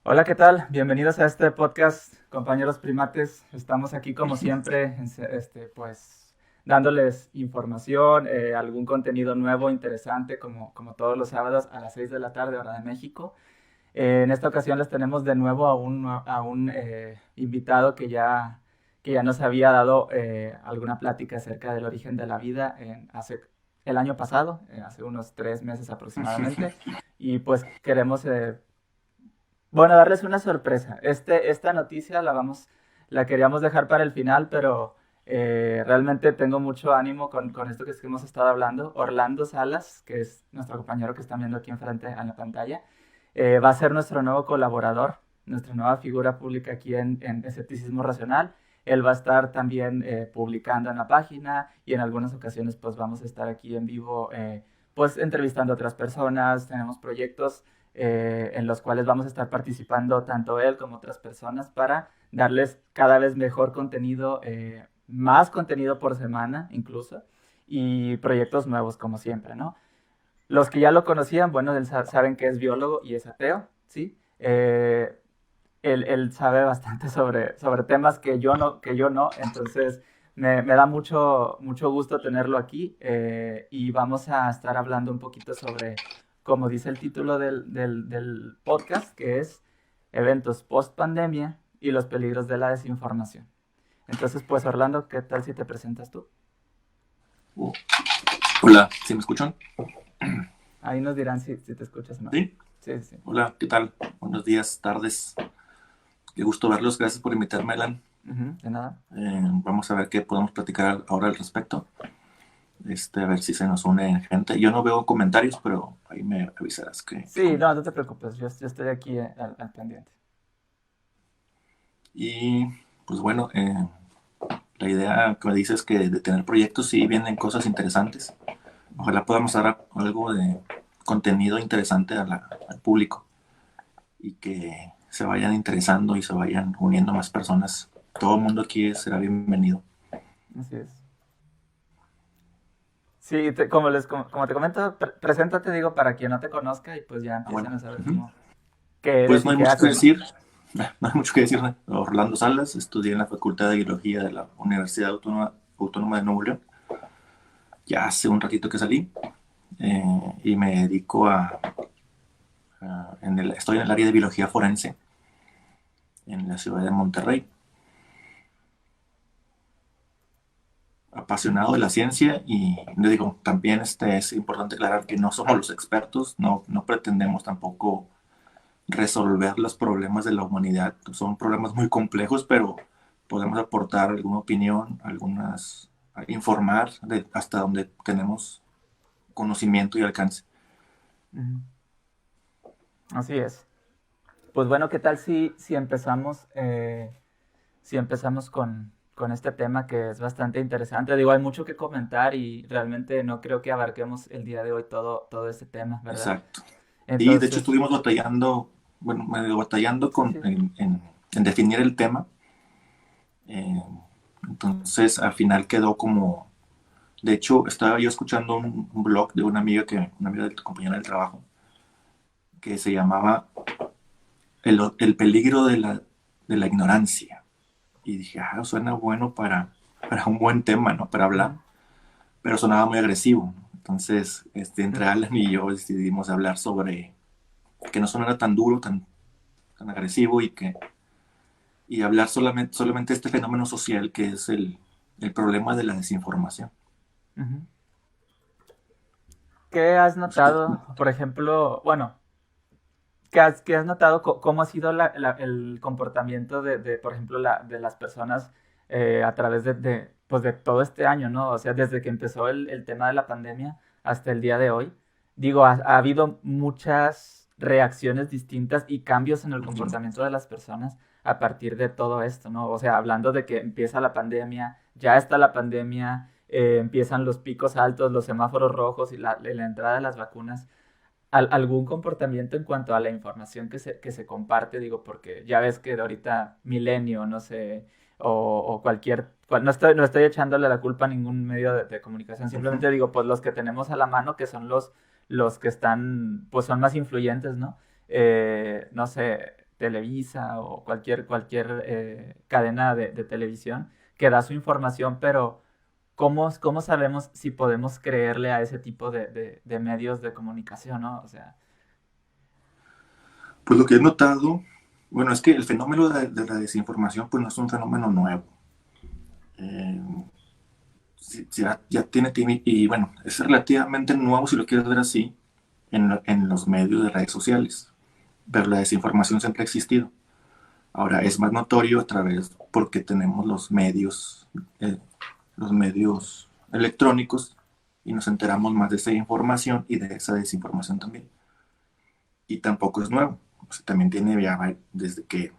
Hola, ¿qué tal? Bienvenidos a este podcast, compañeros primates. Estamos aquí como siempre, pues dándoles información, algún contenido nuevo, interesante, como todos los sábados a las 6 de la tarde, hora de México. En esta ocasión les tenemos de nuevo a un invitado que ya nos había dado alguna plática acerca del origen de la vida hace el año pasado, hace unos 3 meses aproximadamente. Y pues queremos bueno, darles una sorpresa. Esta noticia la queríamos dejar para el final, pero realmente tengo mucho ánimo con esto que hemos estado hablando. Orlando Salas, que es nuestro compañero que están viendo aquí enfrente en la pantalla, va a ser nuestro nuevo colaborador, nuestra nueva figura pública aquí en Escepticismo Racional. Él va a estar también publicando en la página y en algunas ocasiones pues vamos a estar aquí en vivo pues entrevistando a otras personas. Tenemos proyectos en los cuales vamos a estar participando tanto él como otras personas para darles cada vez mejor contenido, más contenido por semana incluso, y proyectos nuevos como siempre, ¿no? Los que ya lo conocían, bueno, él saben que es biólogo y es ateo, ¿sí? Él sabe bastante sobre temas que yo no, entonces me da mucho gusto tenerlo aquí y vamos a estar hablando un poquito sobre, como dice el título del podcast, que es eventos post pandemia y los peligros de la desinformación. Entonces, pues Orlando, ¿qué tal si te presentas tú? Oh, hola, ¿sí me escuchan? Ahí nos dirán si te escuchas o no. Sí. Sí, sí, sí. Hola, ¿qué tal? Buenos días, tardes. Qué gusto verlos. Gracias por invitarme, Alan. Ujú, de nada. Vamos a ver qué podemos platicar ahora al respecto. A ver si se nos une gente. Yo no veo comentarios, pero ahí me avisarás que Sí, no, comenten. no te preocupes, yo estoy aquí al pendiente. Y pues bueno, la idea que me dices es que de tener proyectos sí vienen cosas interesantes. Ojalá podamos dar algo de contenido interesante al público y que se vayan interesando y se vayan uniendo más personas. Todo el mundo aquí será bienvenido. Así es. Sí, como te comento, preséntate, digo, para quien no te conozca y pues ya Ah, empiecen bueno. a saber qué Pues eres no y hay qué mucho que haces, ¿no? decir. No hay mucho que decir. Orlando Salas, estudié en la Facultad de Biología de la Universidad Autónoma de Nuevo León. Ya hace un ratito que salí y me dedico estoy en el área de biología forense en la ciudad de Monterrey. Apasionado de la ciencia y le digo, también es importante aclarar que no somos los expertos, no pretendemos tampoco resolver los problemas de la humanidad. Son problemas muy complejos, pero podemos aportar alguna opinión, informar hasta donde tenemos conocimiento y alcance. Ujú. Así es. Pues bueno, ¿qué tal si empezamos con este tema que es bastante interesante? Digo, hay mucho que comentar y realmente no creo que abarquemos el día de hoy todo ese tema, ¿verdad? Exacto. Y de hecho Entonces, estuvimos batallando, bueno, medio batallando sí, sí. en definir el tema. Eh, entonces al final quedó como, de hecho estaba yo escuchando un blog de una amiga de compañera del trabajo, que se llamaba el peligro de la ignorancia. Y dije, suena bueno para un buen tema, ¿no? Para hablar, Ujú, pero sonaba muy agresivo. Entonces, entre Alan y yo decidimos hablar sobre que no sonara tan duro, tan agresivo y hablar solamente de este fenómeno social que es el problema de la desinformación. ujú. ¿Qué has No sé qué- notado, por ejemplo, bueno, qué has notado cómo ha sido el comportamiento por ejemplo, de las personas a través pues de todo este año, ¿no? O sea, desde que empezó el tema de la pandemia hasta el día de hoy. Digo, ha habido muchas reacciones distintas y cambios en el comportamiento de las personas a partir de todo esto, ¿no? O sea, hablando de que empieza la pandemia, ya está la pandemia, empiezan los picos altos, los semáforos rojos y la entrada de las vacunas algún comportamiento en cuanto a la información que se comparte, digo, porque ya ves que de ahorita Milenio, no sé, o no estoy echándole la culpa a ningún medio de comunicación, simplemente digo, pues los que tenemos a la mano, que son los que están, pues son más influyentes, ¿no? No sé, Televisa o cualquier cadena de televisión que da su información, pero ¿cómo sabemos si podemos creerle a ese tipo de medios de comunicación, ¿no? O sea, Pues lo que he notado, bueno, es que el fenómeno de la desinformación pues no es un fenómeno nuevo. Eh, tiene, y bueno, es relativamente nuevo si lo quieres ver así en los medios de redes sociales, pero la desinformación siempre ha existido. Ahora es más notorio a través porque tenemos los medios electrónicos y nos enteramos más de esa información y de esa desinformación también. Y tampoco es nuevo. O sea, también tiene ya desde que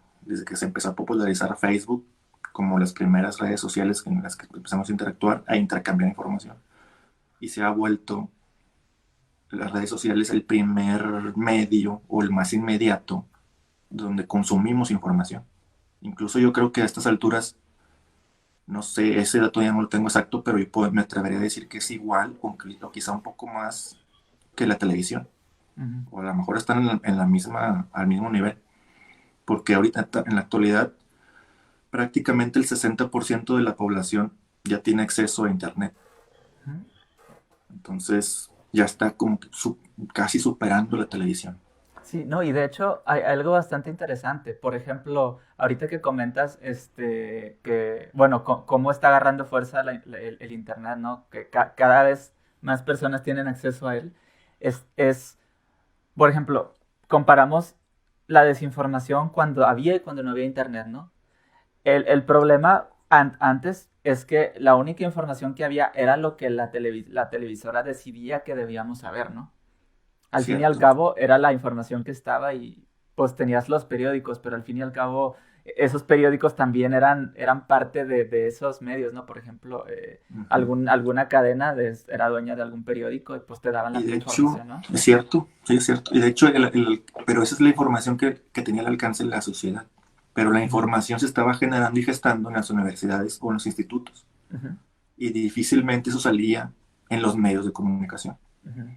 se empezó a popularizar Facebook como las primeras redes sociales en las que empezamos a interactuar, a intercambiar información. Y se ha vuelto las redes sociales el primer medio o el más inmediato donde consumimos información. Incluso yo creo que a estas alturas, no sé, ese dato ya no lo tengo exacto, pero me atrevería a decir que es igual o quizá un poco más que la televisión. ujú. O a lo mejor están al mismo nivel. Porque ahorita, en la actualidad, prácticamente el 60% de la población ya tiene acceso a Internet. Ujú. Entonces, ya está como que casi superando la televisión. Sí, no, y de hecho hay algo bastante interesante. Por ejemplo, ahorita que comentas, que, bueno, cómo está agarrando fuerza el Internet, ¿no? Que cada vez más personas tienen acceso a él. Es, por ejemplo, comparamos la desinformación cuando había y cuando no había Internet, ¿no? El problema antes es que la única información que había era lo que la televisora decidía que debíamos saber, ¿no? Al fin y al Cierto, cabo era la información que estaba y pues tenías los periódicos, pero al fin y al cabo esos periódicos también eran parte de esos medios, ¿no? Por ejemplo, uh-huh. alguna cadena era dueña de algún periódico y pues te daban Y la de hecho, información, ¿no? es cierto, sí, es cierto. Y de hecho, pero esa es la información que tenía al alcance de la sociedad. Pero la Ujú, información se estaba generando y gestando en las universidades o en los institutos. ujú, Y difícilmente eso salía en los medios de comunicación. ujú.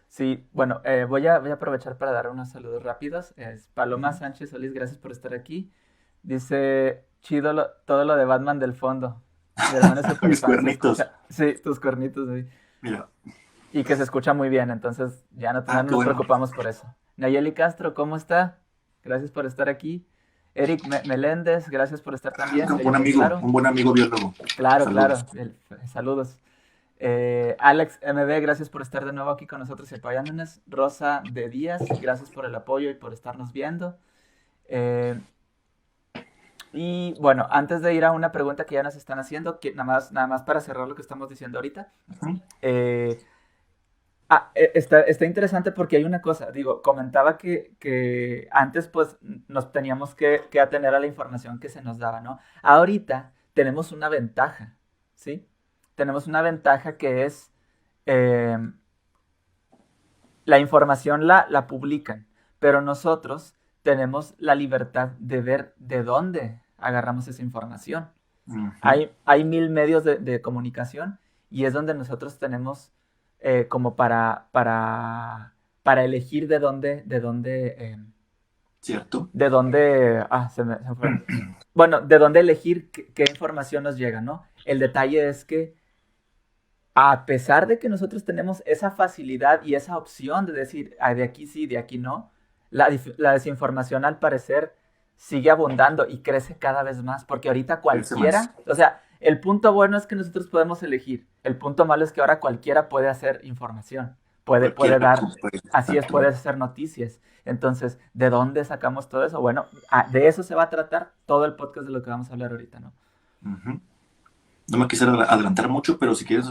Sí, bueno, voy a aprovechar para dar unos saludos rápidos. Es Paloma Uh-huh. Sánchez Solís, gracias por estar aquí. Dice, chido todo lo de Batman del fondo. Mi hermano es super Mis fan, se cuernitos. escucha, sí, tus cuernitos, güey. Mira, Y que se escucha muy bien, entonces ya no qué nos bueno. preocupamos por eso. Nayeli Castro, ¿cómo está? Gracias por estar aquí. Eric Meléndez, gracias por estar también, se oye muy claro. Un buen amigo biólogo. Claro, Saludos. claro, saludos. Alex MB, gracias por estar de nuevo aquí con nosotros y apoyándonos. Rosa de Díaz, gracias por el apoyo y por estarnos viendo. Eh, y bueno, antes de ir a una pregunta que ya nos están haciendo, nada más para cerrar lo que estamos diciendo ahorita. Uh-huh. eh, está interesante porque hay una cosa, digo, comentaba que antes pues nos teníamos que atener a la información que se nos daba, ¿no? Ahorita tenemos una ventaja, ¿sí? Tenemos una ventaja que es eh, la información la publican, pero nosotros tenemos la libertad de ver de dónde agarramos esa información. Uh-huh. Hay mil medios de comunicación y es donde nosotros tenemos como para elegir ¿Cierto? se me fue. Bueno, de dónde elegir qué información nos llega, ¿no? El detalle es que a pesar de que nosotros tenemos esa facilidad y esa opción de decir, "Ah, de aquí sí, de aquí no", la desinformación al parecer sigue abundando y crece cada vez más, porque ahorita Crece más. cualquiera, o sea, el punto bueno es que nosotros podemos elegir, el punto malo es que ahora cualquiera puede hacer información, puede Cualquiera dar, puede, así es, puede exactamente. hacer noticias. Entonces, ¿de dónde sacamos todo eso? Bueno, de eso se va a tratar todo el podcast de lo que vamos a hablar ahorita, ¿no? Uh-huh. No me quisiera adelantar mucho, pero si quieres,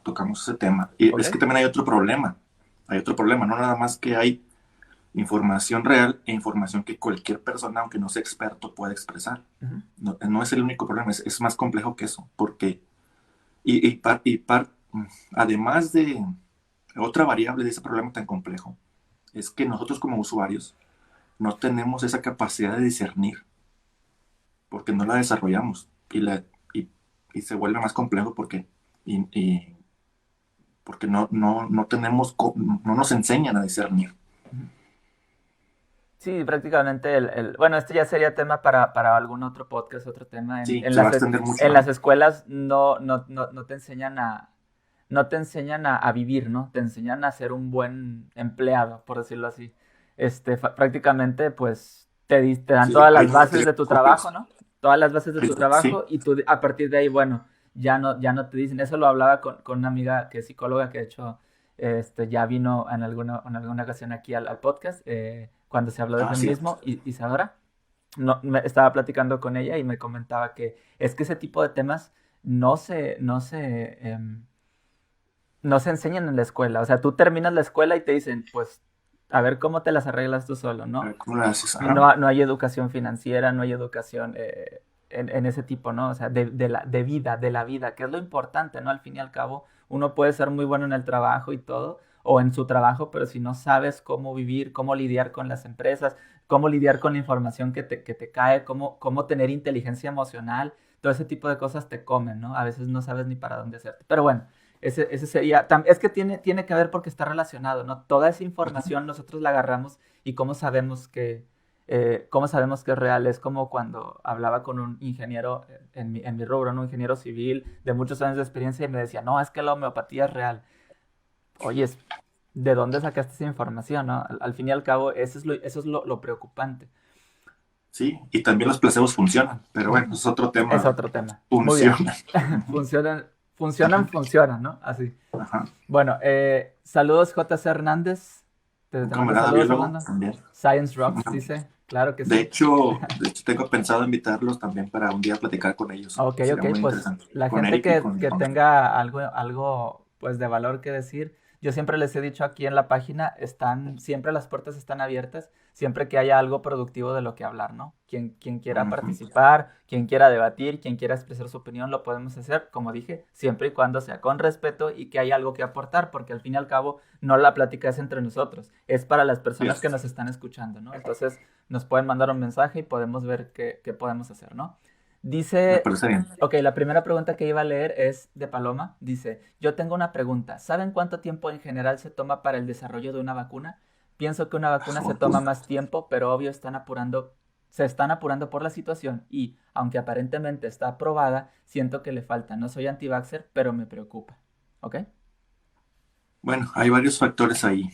tocamos ese tema. Y ¿Ok? es que también hay otro problema. Hay otro problema, no nada más que hay información real e información que cualquier persona, aunque no sea experto, puede expresar. Ujú, No es el único problema, es más complejo que eso, porque, y además de otra variable de ese problema tan complejo, es que nosotros como usuarios no tenemos esa capacidad de discernir, porque no la desarrollamos, y, y se vuelve más complejo y porque no nos enseñan a discernir. ujú. Sí, prácticamente bueno, este ya sería tema para algún otro podcast, otro tema. Sí, se va a extender En mucho, las ¿eh? escuelas no te enseñan no te enseñan a vivir, ¿no? Te enseñan a ser un buen empleado, por decirlo así. Prácticamente, pues, te dan Sí, todas hay las unos bases de tu trabajo, estereotipos. ¿no? Todas las bases de tu Sí, trabajo y tú a partir de ahí, bueno, ya no te dicen. Eso lo hablaba con una amiga que es psicóloga, que de hecho ya vino en alguna ocasión aquí al podcast, cuando se habló de cierto. feminismo, y Isadora. No, estaba platicando con ella y me comentaba que es que ese tipo de temas no se enseñan en la escuela. O sea, tú terminas la escuela y te dicen, pues, a ver cómo te las arreglas tú solo, A ¿no? ver, ¿cómo lo haces? Y Ajá. no hay educación financiera, no hay educación en ese tipo, ¿no? O sea, de vida, de la vida, que es lo importante, ¿no? Al fin y al cabo, uno puede ser muy bueno en el trabajo y todo, o en su trabajo, pero si no sabes cómo vivir, cómo lidiar con las empresas, cómo lidiar con la información que te cae, cómo tener inteligencia emocional, todo ese tipo de cosas te comen, ¿no? A veces no sabes ni para dónde hacerte. Pero bueno, ese sería, es que tiene que ver porque está relacionado, ¿no? Toda esa Ujú. información nosotros la agarramos y cómo sabemos que es real. Es como cuando hablaba con un ingeniero en mi rubro, ¿no? Un ingeniero civil de muchos años de experiencia y me decía, no, es que la homeopatía es real. Oye, ¿de dónde sacaste esa información, no? Al fin y al cabo, eso es lo preocupante. Sí, y también los placebos funcionan, pero bueno, es otro Es tema. otro tema. Muy bien. Funcionan. Ujú. Funcionan, Ajá, funcionan, ¿no? Así. ajá. Bueno, saludos JC Hernández. Un Te mando camarada saludos, biólogo Fernando. también. Science Rocks, dice. Claro que sí. De hecho, tengo pensado invitarlos también para un día platicar con ellos. Ok, Sería ok, muy pues interesante. la Con gente Eric y con que Alfonso. tenga algo pues de valor que decir, yo siempre les he dicho aquí en la página, siempre las puertas están abiertas, siempre que haya algo productivo de lo que hablar, ¿no? Quien quiera Ujú. participar, quien quiera debatir, quien quiera expresar su opinión, lo podemos hacer, como dije, siempre y cuando sea con respeto y que haya algo que aportar, porque al fin y al cabo no la plática es entre nosotros, es para las personas que Cierto. nos están escuchando, ¿no? Entonces nos pueden mandar un mensaje y podemos ver qué podemos hacer, ¿no? Me Dice, parece bien. ok, la primera pregunta que iba a leer es de Paloma. Dice, yo tengo una pregunta. ¿Saben cuánto tiempo en general se toma para el desarrollo de una vacuna? Pienso que una vacuna se toma más tiempo, pero obvio se están apurando por la situación y, aunque aparentemente está aprobada, siento que le falta. No soy anti-vaxxer, pero me preocupa. ¿Ok? Bueno, hay varios factores ahí.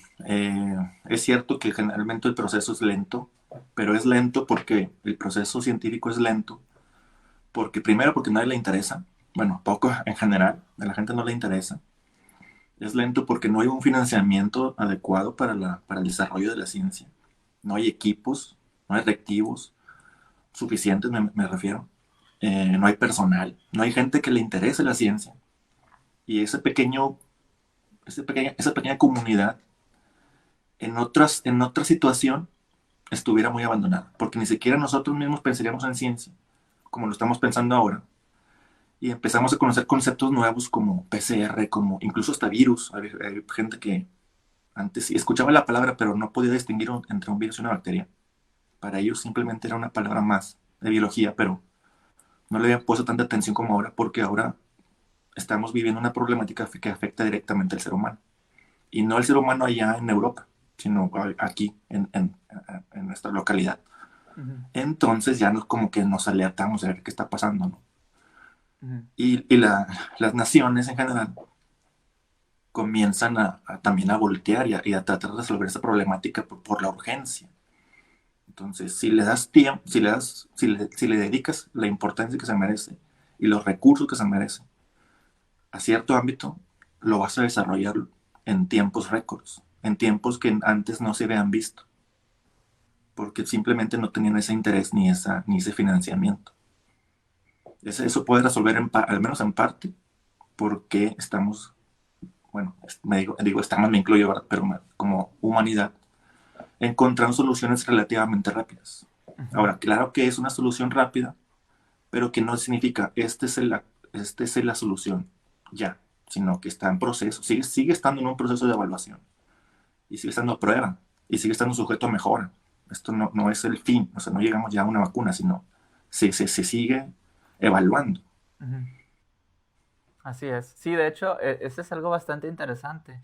Es cierto que generalmente el proceso es lento, pero es lento porque el proceso científico es lento, porque primero porque a nadie le interesa, bueno, poco en general, a la gente no le interesa. Es lento porque no hay un financiamiento adecuado para el desarrollo de la ciencia. No hay equipos, no hay reactivos suficientes, me refiero. No hay personal, no hay gente que le interese la ciencia. Y esa pequeña comunidad en otra situación estuviera muy abandonada, porque ni siquiera nosotros mismos pensaríamos en ciencia, como lo estamos pensando ahora, y empezamos a conocer conceptos nuevos como PCR, como incluso hasta virus. Hay gente que antes sí escuchaba la palabra, pero no podía distinguir entre un virus y una bacteria. Para ellos simplemente era una palabra más de biología, pero no le habían puesto tanta atención como ahora, porque ahora estamos viviendo una problemática que afecta directamente al ser humano. Y no el ser humano allá en Europa, sino aquí en nuestra localidad. Ujú, Entonces ya nos, como que nos alertamos a ver qué está pasando, ¿no? ujú, Las naciones en general comienzan también a voltear y a tratar de resolver esa problemática por la urgencia. Entonces, si le das tiempo, si le dedicas la importancia que se merece y los recursos que se merece a cierto ámbito, lo vas a desarrollar en tiempos récords, en tiempos que antes no se habían visto, porque simplemente no tenían ese interés ni ese financiamiento. Eso puede resolver al menos en parte porque estamos, bueno, digo estamos, me incluyo, ¿verdad? Pero como humanidad, encontrando soluciones relativamente rápidas. ujú, Ahora, claro que es una solución rápida, pero que no significa este es la solución ya, sino que está en proceso, sigue estando en un proceso de evaluación y sigue estando a prueba y sigue estando sujeto a mejora. Esto no es el fin, o sea, no llegamos ya a una vacuna, sino se sigue evaluando. ujú. Así es. Sí, de hecho, ese es algo bastante interesante.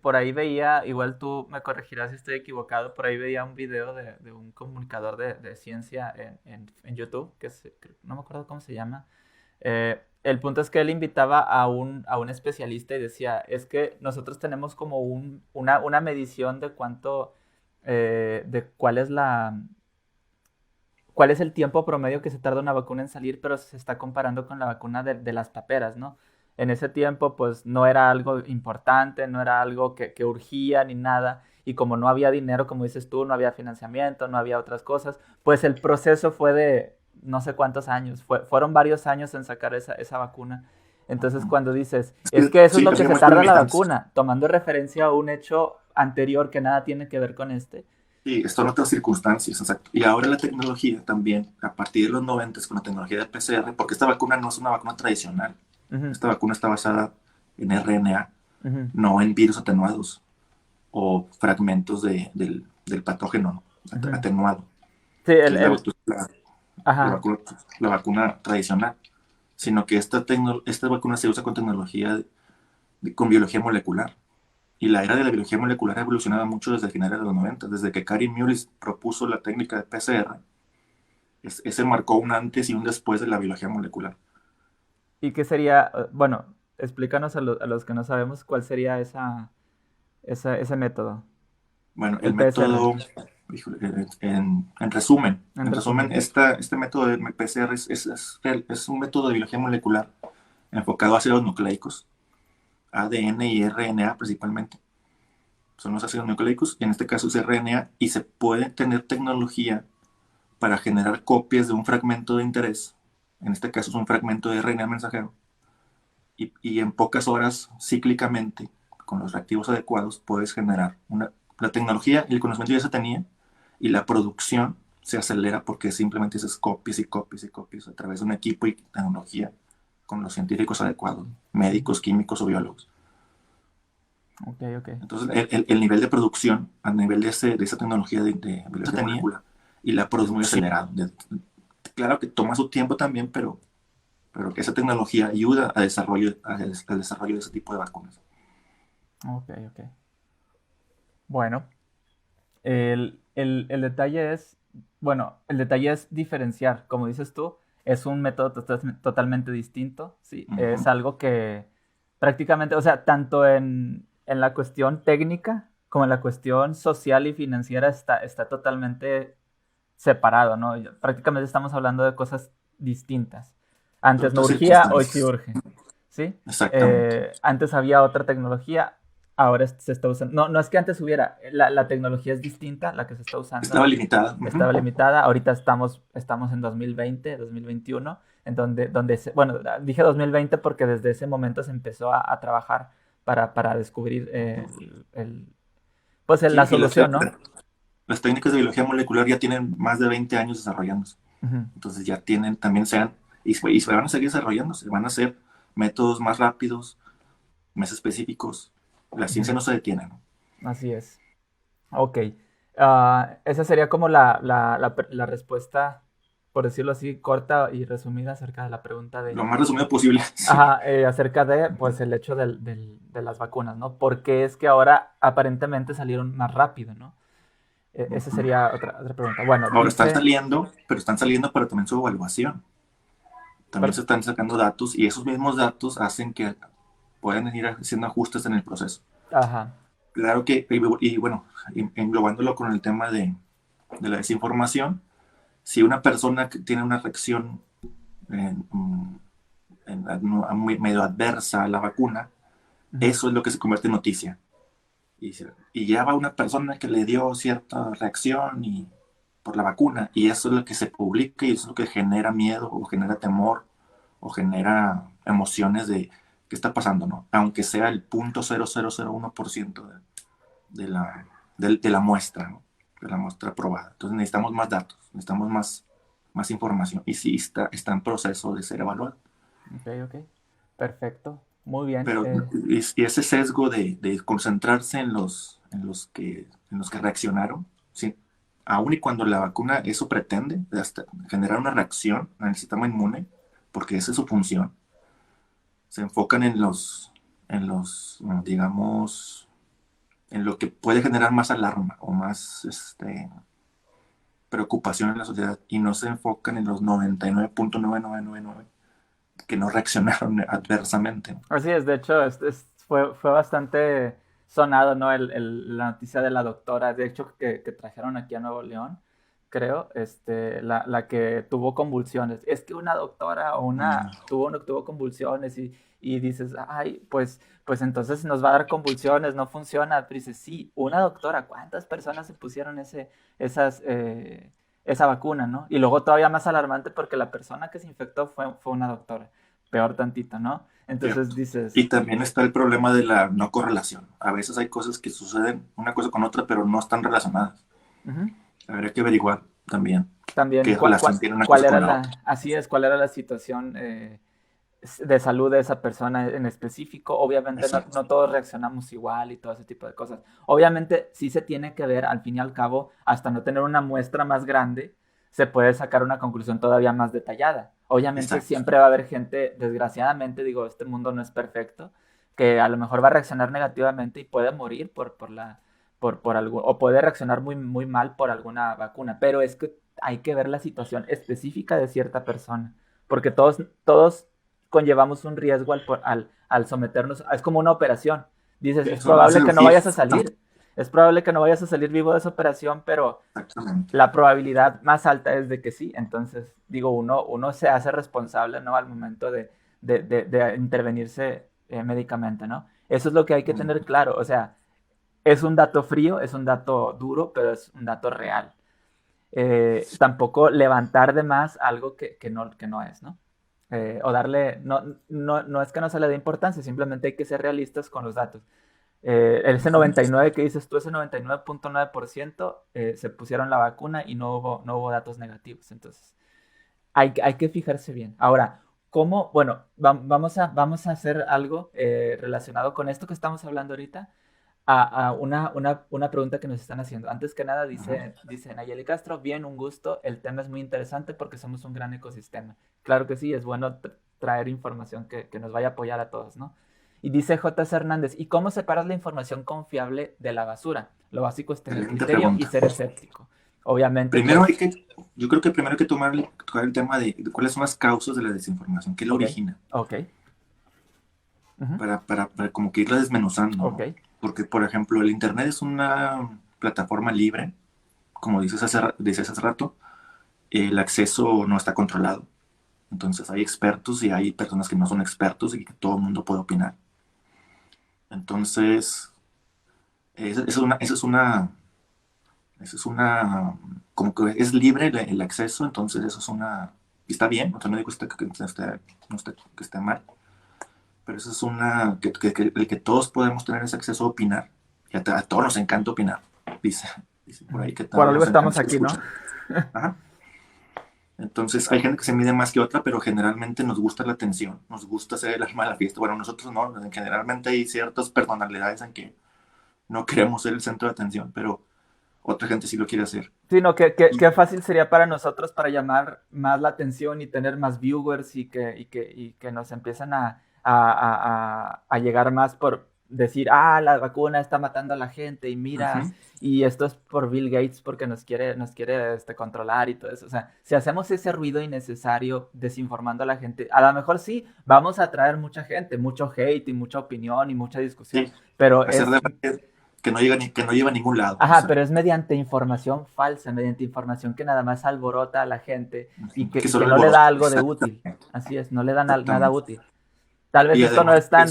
por ahí veía, igual tú me corregirás si estoy equivocado, por ahí veía un video de un comunicador de ciencia en YouTube, no me acuerdo cómo se llama. El punto es que él invitaba a un especialista y decía, es que nosotros tenemos como una medición de de cuál es el tiempo promedio que se tarda una vacuna en salir, pero se está comparando con la vacuna de las paperas, ¿no? En ese tiempo, pues no era algo importante, no era algo que urgía ni nada, y como no había dinero, como dices tú, no había financiamiento, no había otras cosas, pues el proceso fue de no sé cuántos años, fueron varios años en sacar esa vacuna. Entonces, cuando dices, es que eso es Sí, lo que había se muchos tarda la limitantes. vacuna, tomando referencia a un hecho anterior que nada tiene que ver con este. Sí, esto en otras circunstancias, exacto. Y ahora la tecnología también, a partir de los 90 con la tecnología de PCR, porque esta vacuna no es una vacuna tradicional. Ujú, Esta vacuna está basada en RNA, ujú. no en virus atenuados o fragmentos del patógeno Ujú. atenuado, Sí, que es ajá, la vacuna tradicional, sino que esta vacuna se usa con tecnología, con biología molecular. Y la era de la biología molecular ha evolucionado mucho desde finales de los 90, desde que Karin Mullis propuso la técnica de PCR. Ese marcó un antes y un después de la biología molecular. ¿y qué sería? Bueno, explícanos a los que no sabemos cuál sería ese método, Bueno, el el PCR, método, híjole, en en resumen, resumen. este método de PCR es un método de biología molecular enfocado a ácidos nucleicos, ADN y RNA principalmente. Son los ácidos nucleicos, y en este caso es RNA, y se puede tener tecnología para generar copias de un fragmento de interés, en este caso es un fragmento de RNA mensajero, y en pocas horas, cíclicamente, con los reactivos adecuados, puedes generar la tecnología y el conocimiento ya se tenía, y la producción se acelera porque simplemente haces copias y copias y copias a través de un equipo y tecnología con los científicos adecuados, Ujú. médicos, químicos o biólogos. Ok, ok. Entonces, el nivel de producción a nivel de esa tecnología de biología Tenía. molecular y la producción muy acelerado. Claro que toma su tiempo también, pero que esa tecnología ayuda al desarrollo de ese tipo de vacunas. Ok, ok. Bueno, el detalle es, bueno, el detalle es diferenciar, como dices tú, es un método totalmente distinto, ¿sí? Es Ujú. algo que prácticamente, o sea, tanto en la cuestión técnica como en la cuestión social y financiera está totalmente separado, ¿no? Prácticamente estamos hablando de cosas distintas. Son Antes no otras urgía, hoy sí circunstancias. urge, ¿sí? Exactamente. Antes había otra tecnología, ahora se está usando. No, no es que antes hubiera, la tecnología es distinta, la que se está usando Estaba limitada. estaba Ujú. limitada. Ahorita estamos en 2020, 2021, en bueno, dije 2020 porque desde ese momento se empezó a trabajar para descubrir pues la Sí, y solución, ¿no? las técnicas de biología molecular ya tienen más de 20 años desarrollándose. Ujú. Entonces ya tienen, también y se van a seguir desarrollándose, van a ser métodos más rápidos, más específicos. La ciencia Ujú. no se detiene, ¿no? Así es. Ok. Esa sería como la respuesta, por decirlo así, corta y resumida acerca de la pregunta Lo más resumido posible, sí. ajá, acerca de, pues, el hecho de las vacunas, ¿no? Porque es que ahora aparentemente salieron más rápido, ¿no? Esa Ujú. sería otra pregunta. Bueno, Ahora están dice, saliendo, pero están saliendo para también su evaluación. También per- se están sacando datos y esos mismos datos hacen que puedan ir haciendo ajustes en el proceso. ajá, Claro que, y bueno, englobándolo con el tema de la desinformación, si una persona que tiene una reacción en, medio adversa a la vacuna, ujú, eso es lo que se convierte en noticia. Y ya va una persona que le dio cierta reacción por la vacuna, y eso es lo que se publica y eso es lo que genera miedo o genera temor o genera emociones de qué está pasando, ¿no? Aunque sea el 0.0001% de la muestra, ¿no? De la muestra probada. Entonces necesitamos más datos, necesitamos más información, y sí está en proceso de ser evaluado. ok, ok, perfecto, muy bien, Pero y ese sesgo de concentrarse en los que reaccionaron, ¿sí? Aun y cuando la vacuna eso pretende, hasta generar una reacción en el sistema inmune, porque esa es su función, se enfocan digamos, en lo que puede generar más alarma o más preocupación en la sociedad y no se enfocan en los 99.9999 que no reaccionaron adversamente. Así es, de hecho, fue bastante sonado, ¿no? La noticia de la doctora, de hecho, que trajeron aquí a Nuevo León, creo, la que tuvo convulsiones. Es que una doctora o tuvo convulsiones y dices, ay, pues entonces nos va a dar convulsiones, no funciona. Pero dices, sí, una doctora, ¿cuántas personas se pusieron esa vacuna, ¿no? Y luego todavía más alarmante porque la persona que se infectó fue una doctora. Peor tantito, ¿no? Entonces dices, y también está el problema de la no correlación. A veces hay cosas que suceden una cosa con otra, pero no están relacionadas. ujú, Habría que averiguar también también qué relación tiene una cuál cosa era con la otra. así es, cuál era la situación de salud de esa persona en específico. Obviamente Exacto. no todos reaccionamos igual y todo ese tipo de cosas. Obviamente sí se tiene que ver, al fin y al cabo, hasta no tener una muestra más grande, se puede sacar una conclusión todavía más detallada. Obviamente Exacto. siempre va a haber gente, desgraciadamente, digo, este mundo no es perfecto, que a lo mejor va a reaccionar negativamente y puede morir por algo, o puede reaccionar muy, muy mal por alguna vacuna, pero es que hay que ver la situación específica de cierta persona, porque todos conllevamos un riesgo al someternos, es como una operación. Dices, Sí, es son probable que no cirugías. vayas a salir, es probable que no vayas a salir vivo de esa operación, pero Exactamente. la probabilidad más alta es de que sí. Entonces, digo, uno se hace responsable, ¿no? Al momento de intervenirse médicamente, ¿no? Eso es lo que hay que tener claro. O sea, es un dato frío, es un dato duro, pero es un dato real. Tampoco levantar de más algo que no es, ¿no? O darle, no es que no se le dé importancia, simplemente hay que ser realistas con los datos. Ese 99 que dices tú, ese 99.9% se pusieron la vacuna y no hubo datos negativos. Entonces, hay que fijarse bien. Ahora, ¿cómo? Bueno, vamos a hacer algo relacionado con esto que estamos hablando ahorita. A una pregunta que nos están haciendo. Antes que nada, dice Nayeli Castro, bien, un gusto. El tema es muy interesante porque somos un gran ecosistema. Claro que sí, es bueno traer información que nos vaya a apoyar a todos, ¿no? Y dice J.C. Hernández, ¿y cómo separas la información confiable de la basura? Lo básico es tener Excelente criterio y pregunta. ser escéptico. Obviamente, Primero pues, yo creo que primero hay que tocar el tema de cuáles son las causas de la desinformación, qué la ok, origina, ok, ujú, para como que irla desmenuzando, ok, ¿no? Porque, por ejemplo, el Internet es una plataforma libre, como dices hace rato, el acceso no está controlado. Entonces hay expertos y hay personas que no son expertos y que todo el mundo puede opinar. Entonces, esa es una, como que es libre el acceso, entonces eso es una, y está bien, o sea, no digo que esté mal, pero eso es una, el que todos podemos tener ese acceso a opinar, y a todos nos encanta opinar, dice por ahí ujú. que a Por todos algo nos estamos encanta aquí, ¿no? escuchar. Ajá. Entonces hay gente que se mide más que otra, pero generalmente nos gusta la atención, nos gusta ser el alma de la fiesta. Bueno, nosotros no, generalmente hay ciertas personalidades en que no queremos ser el centro de atención, pero otra gente sí lo quiere hacer. Sí, no, Y, qué fácil sería para nosotros para llamar más la atención y tener más viewers y que nos empiecen a llegar más por decir, la vacuna está matando a la gente y mira, uh-huh, y esto es por Bill Gates porque nos quiere controlar y todo eso. O sea, si hacemos ese ruido innecesario desinformando a la gente, a lo mejor sí, vamos a atraer mucha gente, mucho hate y mucha opinión y mucha discusión, sí, pero hacer es debate que no lleva a ningún lado. O ajá, sea, pero es mediante información falsa, mediante información que nada más alborota a la gente que y que solo no le da alboroto. algo de útil. Exactamente, Así es, no le da nada exactamente. útil. Tal vez Y esto no además, es tan,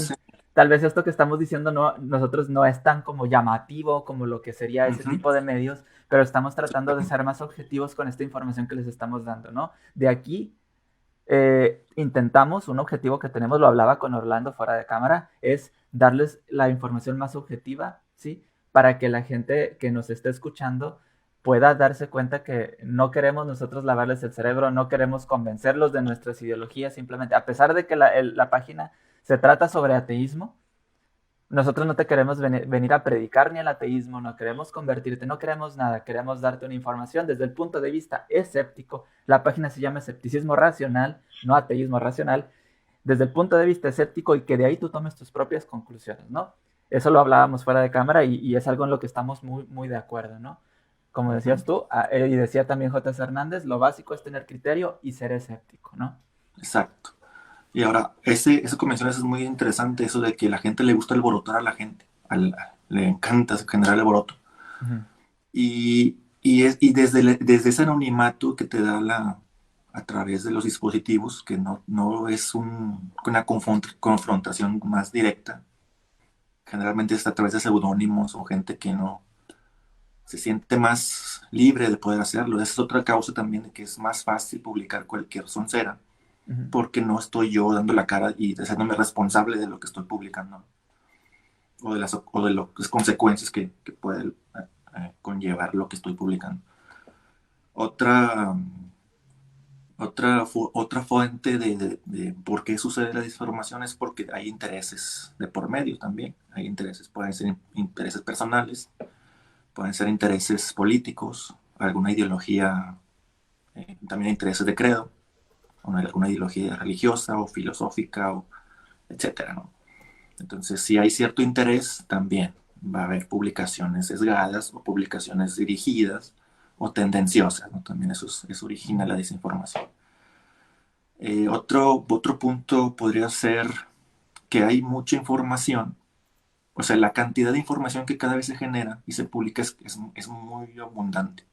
tal vez esto que estamos diciendo nosotros no es tan como llamativo como lo que sería ese uh-huh, tipo de medios, pero estamos tratando de ser más objetivos con esta información que les estamos dando, ¿no? De aquí intentamos, un objetivo que tenemos, lo hablaba con Orlando fuera de cámara, es darles la información más objetiva, ¿sí? Para que la gente que nos esté escuchando pueda darse cuenta que no queremos nosotros lavarles el cerebro, no queremos convencerlos de nuestras ideologías, simplemente, a pesar de que la página se trata sobre ateísmo, nosotros no te queremos venir a predicar ni el ateísmo, no queremos convertirte, no queremos nada, queremos darte una información desde el punto de vista escéptico. La página se llama Escepticismo Racional, no Ateísmo Racional. desde el punto de vista escéptico y que de ahí tú tomes tus propias conclusiones, ¿no? Eso lo hablábamos fuera de cámara y es algo en lo que estamos muy, muy de acuerdo, ¿no? Como decías tú, y decía también J.C. Hernández, lo básico es tener criterio y ser escéptico, ¿no? Exacto. Y ahora, eso que mencionas es muy interesante, eso de que a la gente le gusta alborotar a la gente, le encanta generar alboroto. Ujú. Y desde ese anonimato que te da a través de los dispositivos, que no es una confrontación más directa, generalmente es a través de seudónimos o gente que no se siente más libre de poder hacerlo. Esa es otra causa también de que es más fácil publicar cualquier soncera, Ujú. porque no estoy yo dando la cara y haciéndome responsable de lo que estoy publicando o de las consecuencias que puede conllevar lo que estoy publicando. Otra, otra fuente de por qué sucede la desinformación es porque hay intereses de por medio también. Hay intereses, pueden ser intereses personales, pueden ser intereses políticos, alguna ideología, también hay intereses de credo, alguna ideología religiosa o filosófica, etcétera, ¿no? Entonces, si hay cierto interés, también va a haber publicaciones sesgadas o publicaciones dirigidas o tendenciosas, ¿no? También eso origina la desinformación. Otro punto podría ser que hay mucha información, o sea, la cantidad de información que cada vez se genera y se publica es muy abundante.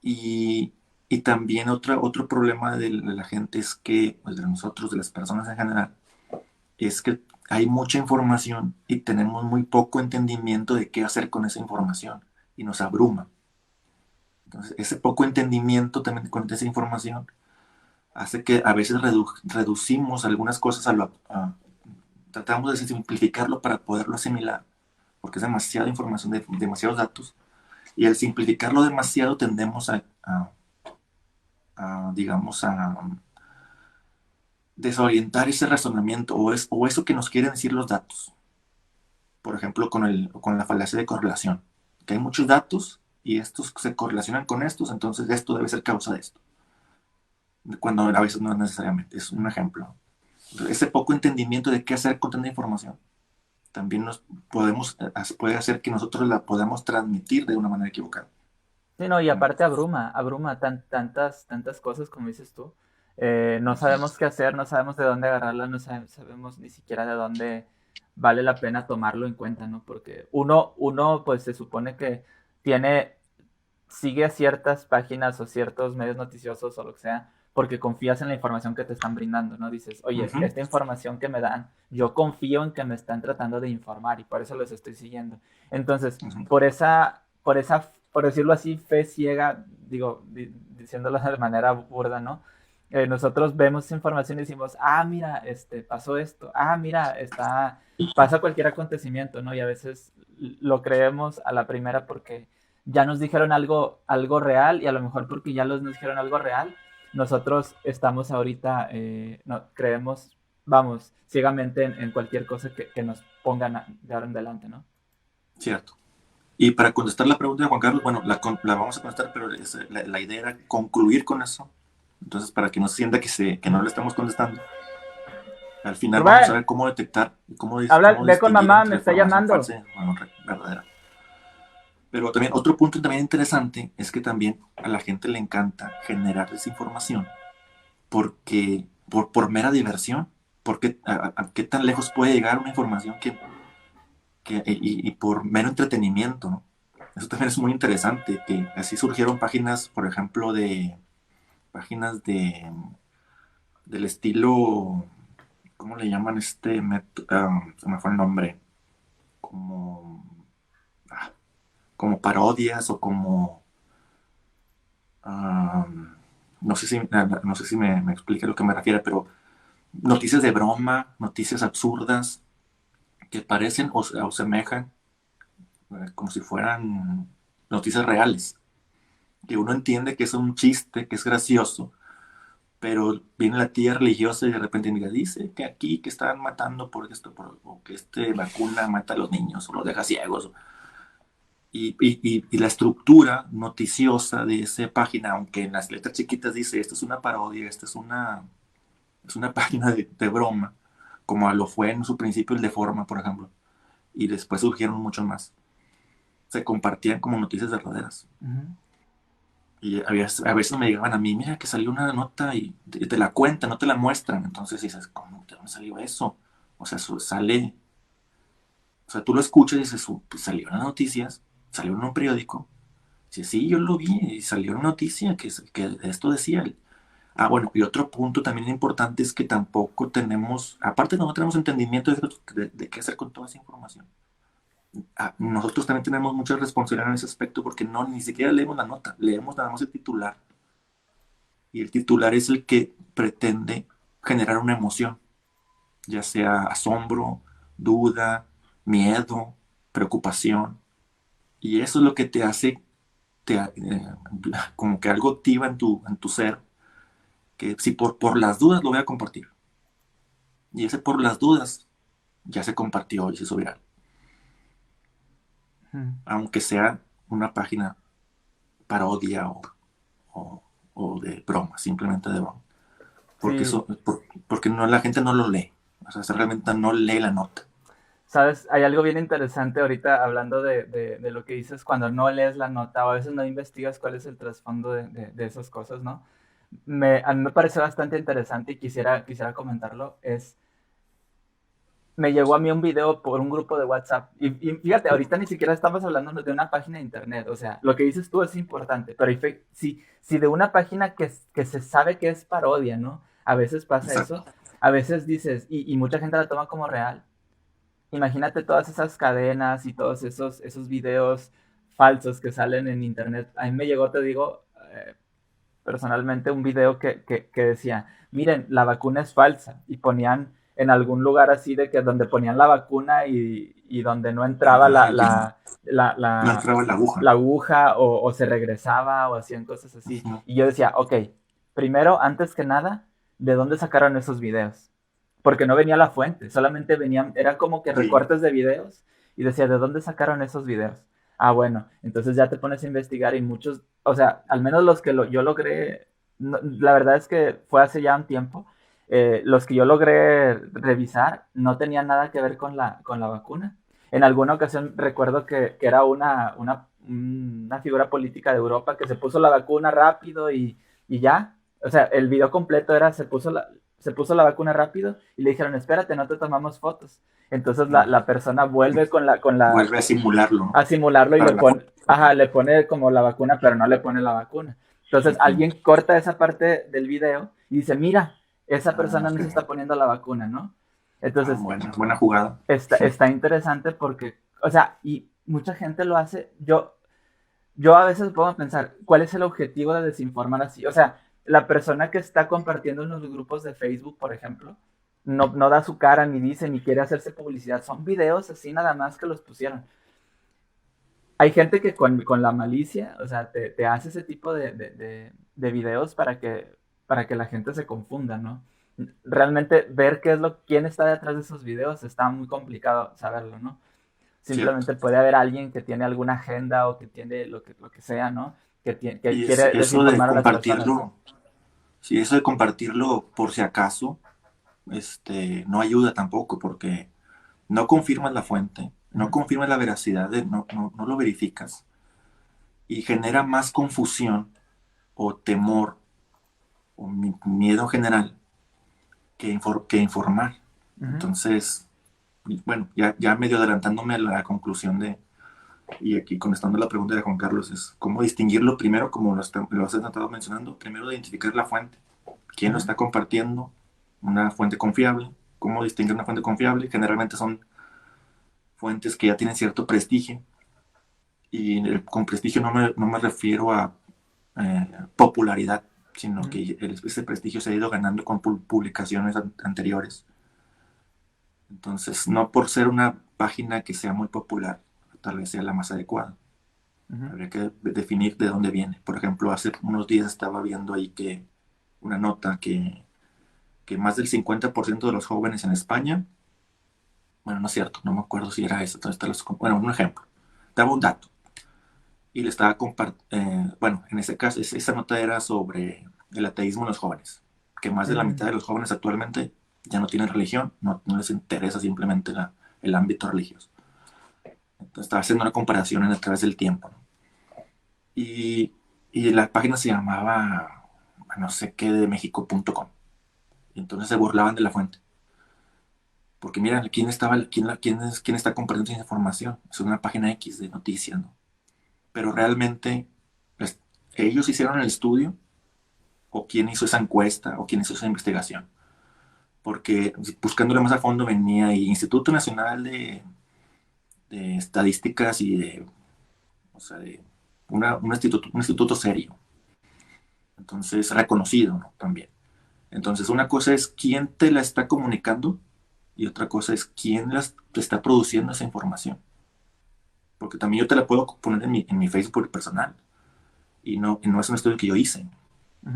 Y, y también otro problema de la gente es que, pues de nosotros, de las personas en general, es que hay mucha información y tenemos muy poco entendimiento de qué hacer con esa información y nos abruma. Entonces, ese poco entendimiento también con esa información hace que a veces reducimos algunas cosas tratamos de simplificarlo para poderlo asimilar, porque es demasiada información, demasiados datos, y al simplificarlo demasiado tendemos digamos, a desorientar ese razonamiento o eso que nos quieren decir los datos. Por ejemplo, con la falacia de correlación, que hay muchos datos y estos se correlacionan con estos, entonces esto debe ser causa de esto, cuando a veces no es necesariamente, es un ejemplo. Ese poco entendimiento de qué hacer con tanta información también puede hacer que nosotros la podamos transmitir de una manera equivocada. Sí, no, y aparte abruma tantas cosas como dices tú. No sabemos qué hacer, no sabemos de dónde agarrarla, no sabemos ni siquiera de dónde vale la pena tomarlo en cuenta, ¿no? Porque uno pues se supone que tiene, sigue a ciertas páginas o ciertos medios noticiosos o lo que sea, porque confías en la información que te están brindando, ¿no? Dices, oye, Ujú, esta información que me dan, yo confío en que me están tratando de informar y por eso los estoy siguiendo. Entonces, ujú. por decirlo así, fe ciega, digo, diciéndolo de manera burda, ¿no? Nosotros vemos esa información y decimos, ah, mira, pasó esto, ah, mira, pasa cualquier acontecimiento, ¿no? Y a veces lo creemos a la primera porque ya nos dijeron algo real y a lo mejor porque ya nos dijeron algo real, nosotros estamos ahorita, no, creemos, vamos, ciegamente en cualquier cosa que nos pongan de ahora en adelante, ¿no? Cierto. Y para contestar la pregunta de Juan Carlos, bueno, la vamos a contestar, pero la idea era concluir con eso. Entonces, para que no se sienta que no le estamos contestando, al final vamos a Rubén, ver cómo detectar, habla, cómo ve con distinguir mamá, me entre está información llamando. falsa y información verdadera. Pero también otro punto también interesante es que también a la gente le encanta generar desinformación porque por mera diversión, porque a qué tan lejos puede llegar una información y por mero entretenimiento, ¿no? Eso también es muy interesante, que así surgieron páginas, por ejemplo, páginas del estilo, ¿cómo le llaman se me fue el nombre, como, ah, como parodias o como, no sé si me explica a lo que me refiere, pero noticias de broma, noticias absurdas que parecen o semejan como si fueran noticias reales, que uno entiende que es un chiste, que es gracioso, pero viene la tía religiosa y de repente dice que aquí que están matando por esto, o que vacuna mata a los niños o los deja ciegos. Y la estructura noticiosa de esa página, aunque en las letras chiquitas dice, esto es una parodia, esto es Es una página de broma, como lo fue en su principio el de Forma, por ejemplo. Y después surgieron muchos más. Se compartían como noticias verdaderas. Ujú. Y a veces me llegaban a mí, mira que salió una nota y te la cuentan, no te la muestran. Entonces dices, ¿cómo? ¿De dónde salió eso? O sea, sale, o sea, tú lo escuchas y dices, pues salió en las noticias, salió en un periódico. Dice, sí, yo lo vi y salió una noticia que esto decía. Ah, bueno, y otro punto también importante es que tampoco tenemos, aparte no tenemos entendimiento de qué hacer con toda esa información. Nosotros también tenemos mucha responsabilidad en ese aspecto porque no, ni siquiera leemos la nota, leemos nada más el titular. Y el titular es el que pretende generar una emoción, ya sea asombro, duda, miedo, preocupación. Y eso es lo que te hace, como que algo activa en tu ser, que si por las dudas lo voy a compartir. Y ese por las dudas ya se compartió y se hizo viral. Ujú. Aunque sea una página parodia o, o de broma, simplemente de broma. Porque, Sí, porque no, la gente no lo lee. O sea, realmente no lee la nota. sabes, hay algo bien interesante ahorita hablando de lo que dices cuando no lees la nota o a veces no investigas cuál es el trasfondo de esas cosas, ¿no? A mí me parece bastante interesante y quisiera comentarlo. Me llegó a mí un video por un grupo de WhatsApp. Y fíjate, ahorita ni siquiera estamos hablando de una página de internet. O sea, lo que dices tú es importante. Pero si de una página que se sabe que es parodia, ¿no? A veces pasa eso. Exacto. A veces dices, y mucha gente la toma como real. Imagínate todas esas cadenas y todos esos videos falsos que salen en internet. A mí me llegó, te digo, personalmente un video que decía, miren, la vacuna es falsa. Y ponían en algún lugar así de que donde ponían la vacuna y donde no entraba la, No la, entraba la aguja. la aguja o se regresaba o hacían cosas así. Uh-huh. Y yo decía, ok, primero, antes que nada, ¿de dónde sacaron esos videos? Porque no venía la fuente, solamente venían, eran como que Sí, recortes de videos y decía, ¿de dónde sacaron esos videos? Ah, bueno, entonces ya te pones a investigar y muchos, o sea, al menos los que yo logré, la verdad es que fue hace ya un tiempo, los que yo logré revisar no tenían nada que ver con la vacuna. En alguna ocasión recuerdo que era una figura política de Europa que se puso la vacuna rápido y ya. O sea, el video completo era se puso la vacuna rápido y le dijeron, espérate, no te tomamos fotos. Entonces la persona vuelve vuelve a simularlo, ¿no? a simularlo y Para le la pone, foto. ajá, le pone como la vacuna, pero no le pone la vacuna. Entonces Uh-huh. alguien corta esa parte del video y dice, mira, esa Ah, persona no ok. se está poniendo la vacuna, ¿no? Ah, Entonces buena jugada. está interesante porque, o sea, y mucha gente lo hace. Yo a veces puedo pensar, ¿cuál es el objetivo de desinformar así? O sea, la persona que está compartiendo en los grupos de Facebook, por ejemplo, no da su cara ni dice ni quiere hacerse publicidad. Son videos así nada más que los pusieron. Hay gente que con la malicia, o sea, te hace ese tipo de videos para que la gente se confunda, ¿no? Realmente ver quién está detrás de esos videos está muy complicado saberlo, ¿no? Cierto. Simplemente puede haber alguien que tiene alguna agenda o que tiene lo que sea, ¿no? Que Y quiere eso de desinformar a las personas. compartirlo, sí, eso de compartirlo por si acaso, no ayuda tampoco porque no confirmas la fuente, no Ujú, confirmas la veracidad, no lo verificas y genera más confusión o temor o miedo general que informar. ujú. Entonces, bueno, ya medio adelantándome a la conclusión y aquí contestando la pregunta de Juan Carlos, es cómo distinguirlo primero, como lo has estado mencionando, primero identificar la fuente, quién lo Ujú. está compartiendo, una fuente confiable, cómo distinguir una fuente confiable, generalmente son fuentes que ya tienen cierto prestigio, y con prestigio no me refiero a popularidad, sino Ujú. que ese prestigio se ha ido ganando con publicaciones anteriores. Entonces, no por ser una página que sea muy popular, tal vez sea la más adecuada. Ujú. Habría que definir de dónde viene. Por ejemplo, hace unos días estaba viendo ahí que una nota que más del 50% de los jóvenes en España, bueno, no es cierto, no me acuerdo si era eso, bueno, un ejemplo, daba un dato y le estaba compartiendo, bueno, en ese caso, esa nota era sobre el ateísmo en los jóvenes, que más de la mitad de los jóvenes actualmente ya no tienen religión, no les interesa simplemente el ámbito religioso. Entonces estaba haciendo una comparación a través del tiempo, ¿no? Y la página se llamaba, no sé qué, de México.com. Y entonces se burlaban de la fuente. Porque mira, quién está compartiendo esa información? Es una página X de noticias, ¿no? Pero realmente pues, ellos hicieron el estudio, o quién hizo esa encuesta, o quién hizo esa investigación. Porque buscándolo más a fondo venía el Instituto Nacional de Estadísticas y o sea, de un instituto serio. Entonces, reconocido, ¿no? También. Entonces, una cosa es quién te la está comunicando y otra cosa es quién te está produciendo esa información. Porque también yo te la puedo poner en mi Facebook personal y no es un estudio que yo hice,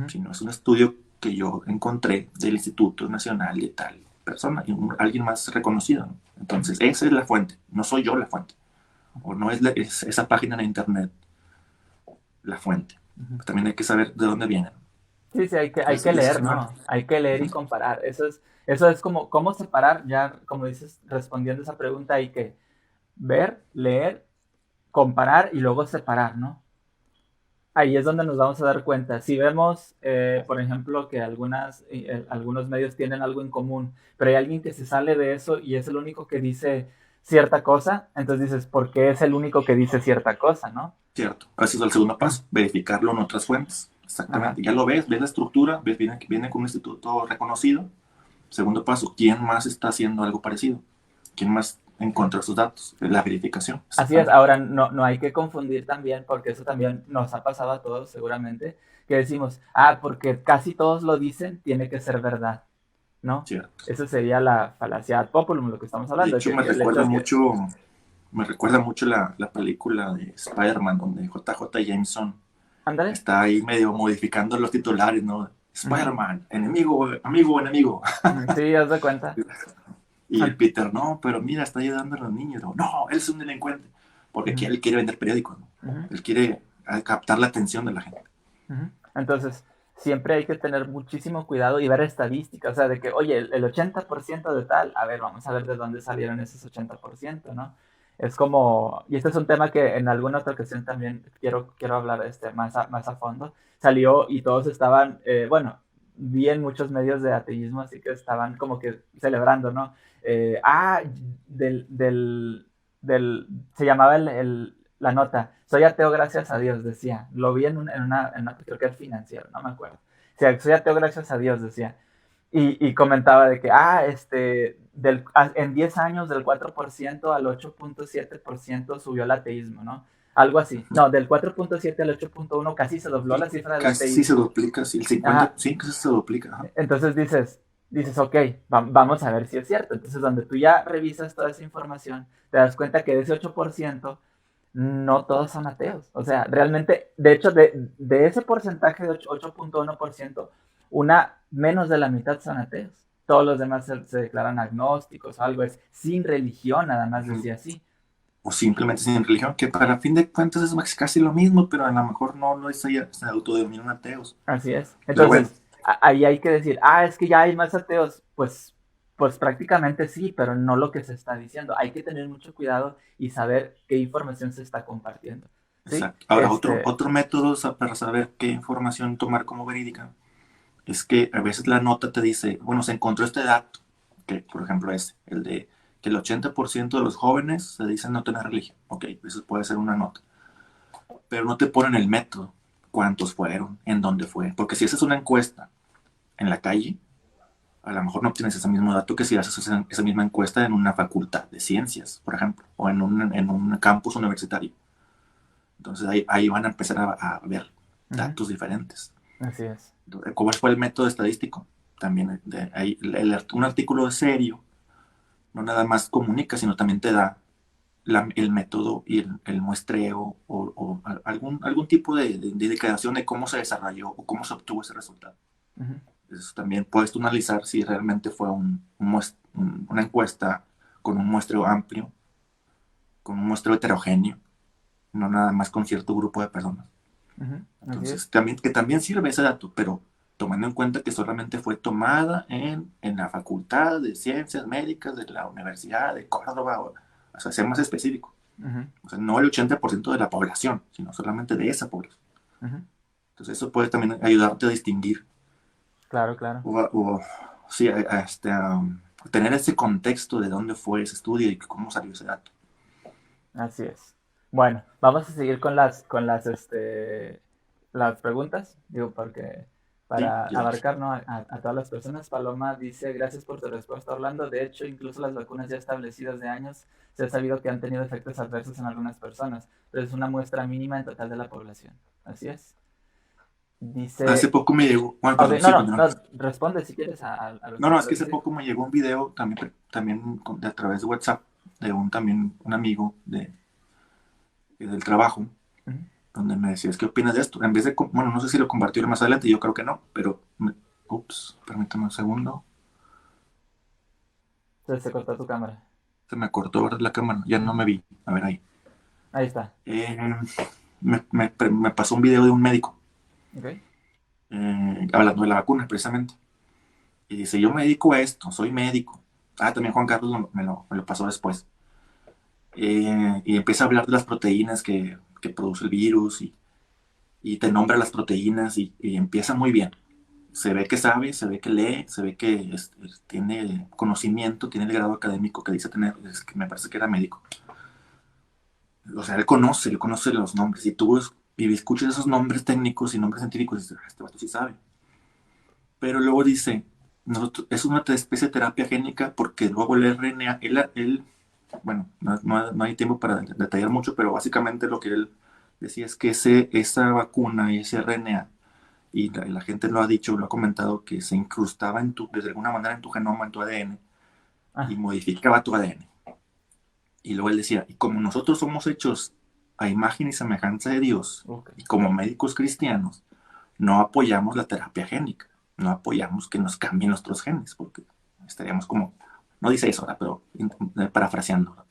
sino es un estudio que yo encontré del Instituto Nacional de tal persona, alguien más reconocido, ¿no? Entonces, esa es la fuente, no soy yo la fuente, o no es esa página de internet la fuente. También hay que saber de dónde vienen. Sí, sí, hay que leer, ¿no? Hay que leer y comparar. Eso es como, ¿cómo separar? Ya, como dices, respondiendo a esa pregunta, hay que ver, leer, comparar y luego separar, ¿no? Ahí es donde nos vamos a dar cuenta. Si vemos, por ejemplo, que algunos medios tienen algo en común, pero hay alguien que se sale de eso y es el único que dice cierta cosa, entonces dices, ¿por qué es el único que dice cierta cosa, no? Cierto. Ese es el segundo paso, verificarlo en otras fuentes. Exactamente. Ajá. Ya lo ves la estructura, ves viene con un instituto reconocido. Segundo paso, ¿quién más está haciendo algo parecido? ¿Quién más encontró esos datos? La verificación. Así es, ahora no hay que confundir también, porque eso también nos ha pasado a todos seguramente, que decimos, porque casi todos lo dicen, tiene que ser verdad, ¿no? Cierto. Eso sería la falacia ad populum, lo que estamos De hablando. hecho, me recuerda mucho la película de Spider-Man, donde JJ Jameson Ándale. está ahí medio modificando los titulares, ¿no? Spider-Man, enemigo, amigo, enemigo. Sí, haz de cuenta. Y el Peter, no, pero mira, está ayudando a los niños. No, él es un delincuente. Porque él quiere vender periódicos, ¿no? Él quiere captar la atención de la gente. Entonces, siempre hay que tener muchísimo cuidado y ver estadísticas, o sea, de que, oye, el 80% de tal, a ver, vamos a ver de dónde salieron esos 80%, ¿no? Es como, y este es un tema que en alguna otra ocasión también quiero hablar más a fondo, salió y todos estaban, bueno, vi en muchos medios de ateísmo, así que estaban como que celebrando, ¿no? Eh, ah, del, del, se llamaba la nota, soy ateo gracias a Dios, decía. Lo vi creo que era financiero, no me acuerdo. O sea, soy ateo gracias a Dios, decía. Y comentaba de que, en 10 años del 4% al 8.7% subió el ateísmo, ¿no? Algo así. No, del 4.7 al 8.1 casi se dobló la cifra del Casi se ateísmo. duplica, sí, el 50, Ajá. sí, casi se duplica. Ajá. Entonces dices, ok, vamos a ver si es cierto. Entonces, donde tú ya revisas toda esa información, te das cuenta que de ese 8% no todos son ateos. O sea, realmente, de hecho, de ese porcentaje de 8.1%, menos de la mitad son ateos. Todos los demás se declaran agnósticos, algo es sin religión, nada más decía así. O simplemente sin religión, que para fin de cuentas es casi lo mismo, pero a lo mejor no se autodenominan ateos. Así es. Pero bueno, Entonces, ahí hay que decir, es que ya hay más ateos. Pues prácticamente sí, pero no lo que se está diciendo. Hay que tener mucho cuidado y saber qué información se está compartiendo. ¿Sí? exacto. Ahora, otro método para saber qué información tomar como verídica es que a veces la nota te dice, bueno, se encontró este dato, que por ejemplo es el de que el 80% de los jóvenes se dicen no tener religión. Ok, eso puede ser una nota. Pero no te ponen el método, cuántos fueron, en dónde fue. Porque si haces una encuesta en la calle, a lo mejor no obtienes ese mismo dato que si haces esa misma encuesta en una facultad de ciencias, por ejemplo, o en un campus universitario. Entonces ahí van a empezar a ver datos diferentes. Así es. ¿Cómo fue el método estadístico? También un artículo serio no nada más comunica, sino también te da el método y el muestreo o algún tipo de indicación de cómo se desarrolló o cómo se obtuvo ese resultado. Eso también puedes tú analizar si realmente fue una encuesta con un muestreo amplio, con un muestreo heterogéneo, no nada más con cierto grupo de personas. Entonces, que también sirve ese dato, pero tomando en cuenta que solamente fue tomada en la Facultad de Ciencias Médicas de la Universidad de Córdoba, o sea, ser más específico. Ujú, O sea, no el 80% de la población, sino solamente de esa población. ujú. Entonces eso puede también ayudarte a distinguir Claro, claro. o sí, tener ese contexto de dónde fue ese estudio y cómo salió ese dato. Así es. Bueno, vamos a seguir con las preguntas, digo, porque Sí, para ya. abarcar, ¿no? a todas las personas. Paloma dice, gracias por tu respuesta, Orlando. De hecho, incluso las vacunas ya establecidas de años se ha sabido que han tenido efectos adversos en algunas personas, pero es una muestra mínima en total de la población. Así es. Hace Dice, poco me llegó, bueno, ok, perdón, no, sí, no, continúa. no, responde si quieres a lo que No, no, es que quieras hace decir. poco me llegó un video también a través de WhatsApp de también un amigo del trabajo, Ujú. donde me decías, ¿qué opinas de esto? En vez de, bueno, no sé si lo compartió más adelante, yo creo que no, pero, ups, permítame un segundo, Se cortó tu cámara. se me cortó ¿verdad? La cámara, ya no me vi, a ver ahí. Ahí está. Eh, me pasó un video de un médico Ok. hablando de la vacuna, precisamente, y dice, yo me dedico a esto, soy médico. Ah, también Juan Carlos me lo pasó después. Y empieza a hablar de las proteínas que produce el virus y te nombra las proteínas y empieza muy bien. Se ve que sabe, se ve que lee, se ve que tiene conocimiento, tiene el grado académico que dice tener, es que me parece que era médico. O sea, él conoce los nombres y tú y escuchas esos nombres técnicos y nombres científicos y dices, este vato sí sabe. Pero luego dice, es una especie de terapia génica porque luego el RNA, bueno, no hay tiempo para detallar mucho, pero básicamente lo que él decía es que esa vacuna y ese RNA, y la gente lo ha dicho, lo ha comentado, que se incrustaba de alguna manera en tu genoma, en tu ADN, y Ah, modificaba tu ADN. Y luego él decía, y como nosotros somos hechos a imagen y semejanza de Dios, ok. y como médicos cristianos, no apoyamos la terapia génica, no apoyamos que nos cambien nuestros genes, porque estaríamos como, no dice eso, ¿verdad? Pero parafraseando, ¿verdad?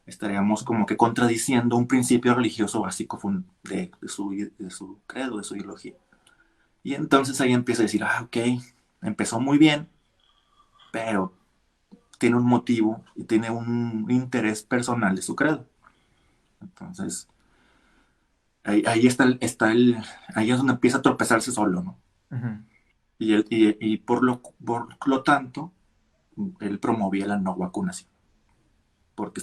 Estaríamos como que contradiciendo un principio religioso básico de su credo, de su ideología. Y entonces ahí empieza a decir, ok, empezó muy bien, pero tiene un motivo y tiene un interés personal de su credo. Entonces, ahí ahí es donde empieza a tropezarse solo, ¿no? Ujú. Y por lo tanto, él promovía la no vacunación, porque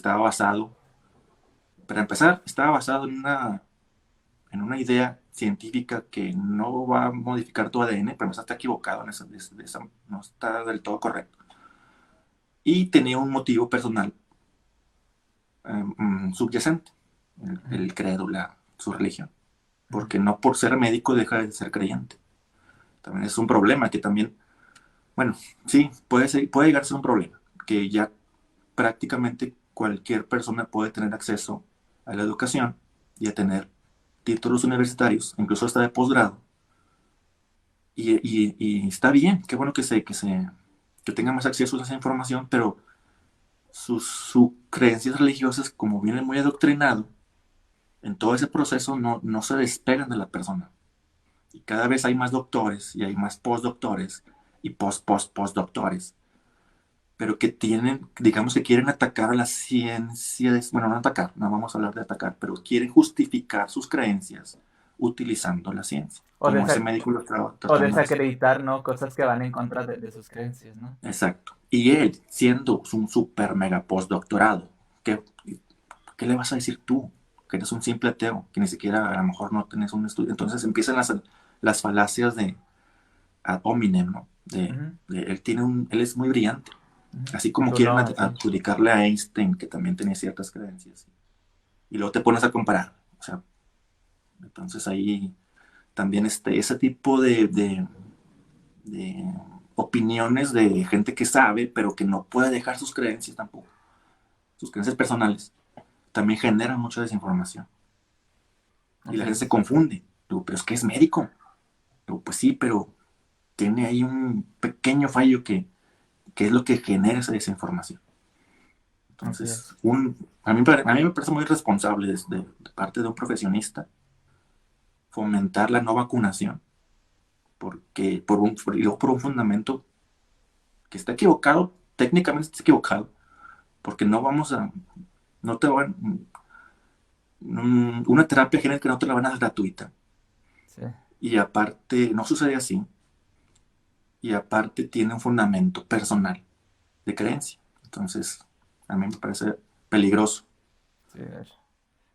para empezar, estaba basado en una idea científica que no va a modificar tu ADN, pero está equivocado no está del todo correcto. Y tenía un motivo personal subyacente, Ujú. el credo, su religión, porque no por ser médico deja de ser creyente. También es un problema que también, bueno, sí, puede llegar a ser un problema, que ya prácticamente cualquier persona puede tener acceso a la educación y a tener títulos universitarios, incluso hasta de posgrado. Y está bien, qué bueno que tenga más acceso a esa información, pero sus creencias religiosas, como viene muy adoctrinado, en todo ese proceso no se despegan de la persona. Y cada vez hay más doctores y hay más postdoctores y postdoctores, pero que digamos que quieren atacar a la ciencia, bueno, no atacar, no vamos a hablar de atacar, pero quieren justificar sus creencias utilizando la ciencia, O, como ese desa- médico lo estaba o tratando de hacer. desacreditar, ¿no? Cosas que van en contra de sus creencias, ¿no? Exacto. Y él, siendo un super mega postdoctorado, ¿qué, ¿qué le vas a decir tú? Que eres un simple ateo, que ni siquiera a lo mejor no tenés un estudio. Entonces empiezan las falacias de ad hominem, ¿no? Ujú, Él es muy brillante. ujú. Así como Tú quieren no, sí. adjudicarle a Einstein, que también tenía ciertas creencias. Y luego te pones a comparar. O sea, entonces ahí también ese tipo de opiniones de gente que sabe, pero que no puede dejar sus creencias tampoco, sus creencias personales, también generan mucha desinformación. Y la Así gente se es. confunde. Digo, pero es que es médico. Digo, pues sí, pero tiene ahí un pequeño fallo que es lo que genera esa desinformación. Así Entonces, es. a mí me parece muy responsable de parte de un profesionista fomentar la no vacunación, porque por un fundamento que está equivocado, técnicamente está equivocado, porque no te van, una terapia genética no te la van a dar gratuita. Sí. Y aparte, no sucede así. Y aparte tiene un fundamento personal de creencia. Entonces, a mí me parece peligroso. Sí, de hecho.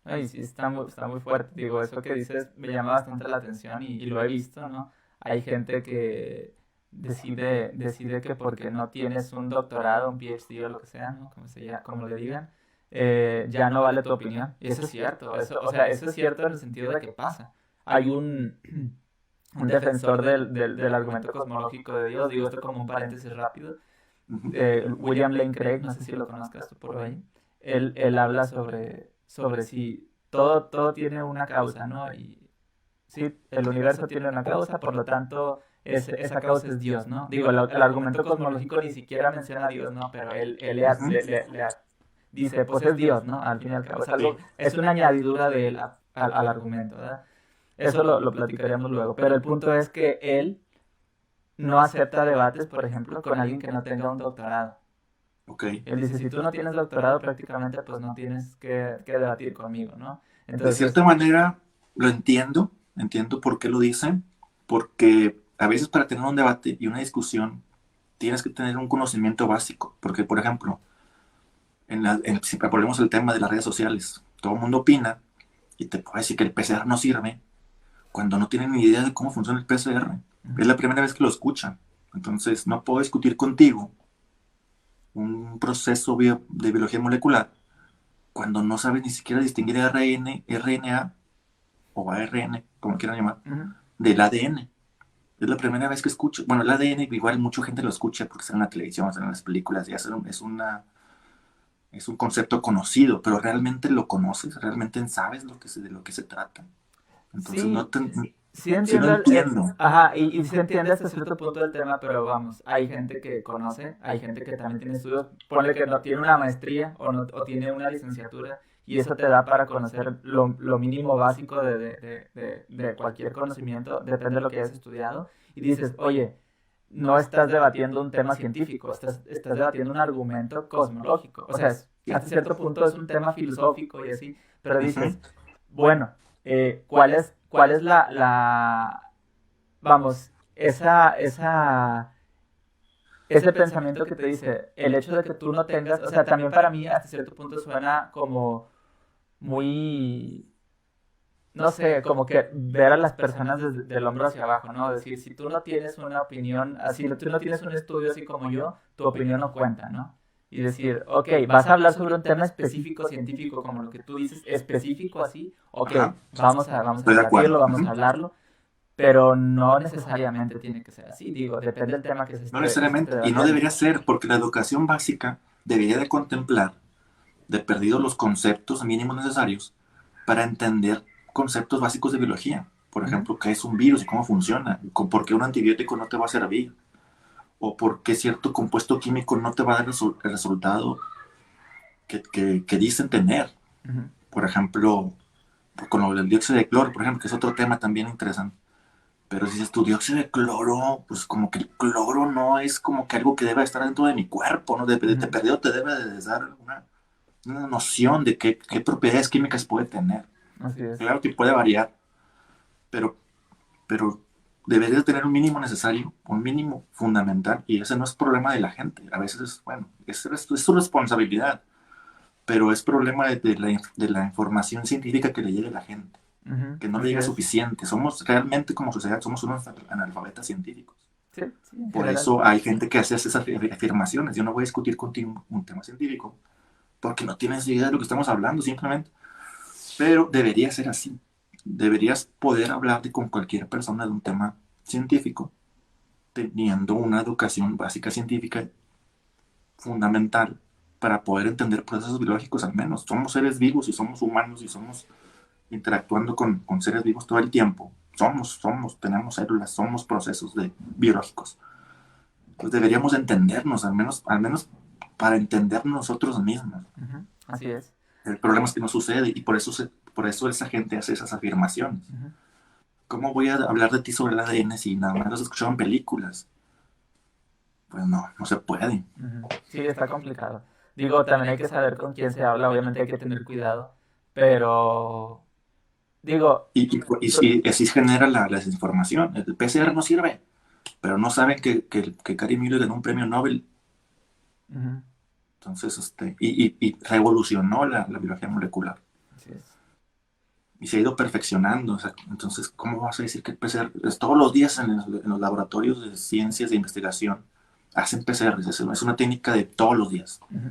Ay, sí, está muy fuerte. Digo, eso que dices me llama bastante la atención y lo he visto, ¿no? Hay gente que decide que porque no tienes un doctorado, un PhD o lo que sea, ¿no? Como le digan, ya no vale tu opinión. Y eso es cierto. O sea, eso es cierto en el sentido de que pasa. Hay un defensor del argumento cosmológico de Dios, digo esto como un paréntesis rápido, William Lane Craig, no sé si lo conozcas tú por ahí, él habla sobre si todo tiene una causa, ¿no? Y sí, el universo tiene una causa, por lo tanto, esa causa es Dios, ¿no? Digo, el argumento cosmológico ni siquiera menciona a Dios, ¿no? Pero él dice, pues es Dios, ¿no? Al fin y al cabo, es una añadidura de él al argumento, ¿verdad? Eso lo platicaríamos luego, pero el punto es que él no acepta debates, por ejemplo, con alguien que no tenga un doctorado. Okay. Él dice, si tú no tienes doctorado, prácticamente pues no tienes que debatir conmigo, ¿no? De Entonces, cierta manera lo entiendo por qué lo dicen, porque a veces para tener un debate y una discusión tienes que tener un conocimiento básico, porque por ejemplo, si ponemos el tema de las redes sociales, todo el mundo opina y te puede decir que el PCR no sirve cuando no tienen ni idea de cómo funciona el PCR. Es la primera vez que lo escuchan. Entonces no puedo discutir contigo un proceso de biología molecular cuando no sabes ni siquiera distinguir RNA o ARN, como quieran llamar, del ADN. Es la primera vez que escucho. Bueno, el ADN igual mucha gente lo escucha porque está en la televisión, está en las películas, ya es un concepto conocido, pero ¿realmente lo conoces? ¿Realmente sabes de lo que se trata? Entonces sí, sí sí lo entiendo entiendo. ajá, y se entiende hasta cierto punto del tema, pero vamos, hay gente que conoce, hay gente que también tiene estudios, ponle que no tiene una maestría o tiene una licenciatura, y eso te da para conocer lo mínimo básico de cualquier conocimiento, depende de lo que hayas estudiado, y dices, oye, no estás debatiendo un tema científico, estás debatiendo un argumento cosmológico, o sea, hasta cierto punto es un tema filosófico y así, pero dices, bueno, cuál es vamos, ese pensamiento que te dice, el hecho de que tú no tengas, o sea, también para mí hasta cierto punto suena como muy, no sé, como que ver a las personas desde del hombro hacia abajo, ¿no? Decir, si tú no tienes una opinión, así, tú no tienes un estudio así como yo, tu opinión no cuenta, ¿no? Y decir, ok, vas a hablar sobre un tema específico, científico, como lo que tú dices, específico así, ok, Ajá. vamos a Estoy de acuerdo. debatirlo, vamos a hablarlo, pero no necesariamente tiene que ser así, digo, depende del tema que se No esté necesariamente, y no debatiendo. debería ser, porque la educación básica debería de contemplar de perdido los conceptos mínimos necesarios para entender conceptos básicos de biología. Por ejemplo, qué es un virus y cómo funciona, por qué un antibiótico no te va a servir, o por qué cierto compuesto químico no te va a dar el resultado que dicen tener. Uh-huh. Por ejemplo, con lo del dióxido de cloro, por ejemplo, que es otro tema también interesante. Pero si dices tu dióxido de cloro, pues como que el cloro no es como que algo que debe estar dentro de mi cuerpo, ¿no? De perdido te debe de dar una noción de qué propiedades químicas puede tener. Así es. Claro que puede variar, pero, pero debería tener un mínimo necesario, un mínimo fundamental, y ese no es problema de la gente. A veces es, bueno, es su responsabilidad, pero es problema de la información científica que le llegue a la gente, que no le llega suficiente. Somos realmente como sociedad, somos unos analfabetas científicos. Sí, sí, Por eso hay gente que hace esas afirmaciones. Yo no voy a discutir contigo un tema científico, porque no tienes idea de lo que estamos hablando, simplemente. Pero debería ser así. Deberías poder hablar con cualquier persona de un tema científico, teniendo una educación básica científica fundamental para poder entender procesos biológicos al menos. Somos seres vivos y somos humanos y somos interactuando con seres vivos todo el tiempo. Tenemos células, somos procesos biológicos. Pues deberíamos entendernos, al menos para entender nosotros mismos. Uh-huh. Así es. El problema es que no sucede y por eso esa gente hace esas afirmaciones. Uh-huh. ¿cómo voy a hablar de ti sobre el ADN si nada más los escuchado en películas? Pues no, no se puede. Ujú. Sí, está complicado. Digo, también hay que saber con quién se habla, obviamente hay que tener cuidado, pero digo, Y si así se genera la desinformación. El PCR no sirve, pero no saben que Gary Miller ganó un premio Nobel. ujú, Entonces, y revolucionó la biología molecular. así es. Y se ha ido perfeccionando. O sea, entonces, ¿cómo vas a decir que el PCR es todos los días en los laboratorios de ciencias de investigación? Hacen PCR, es una técnica de todos los días. Ujú,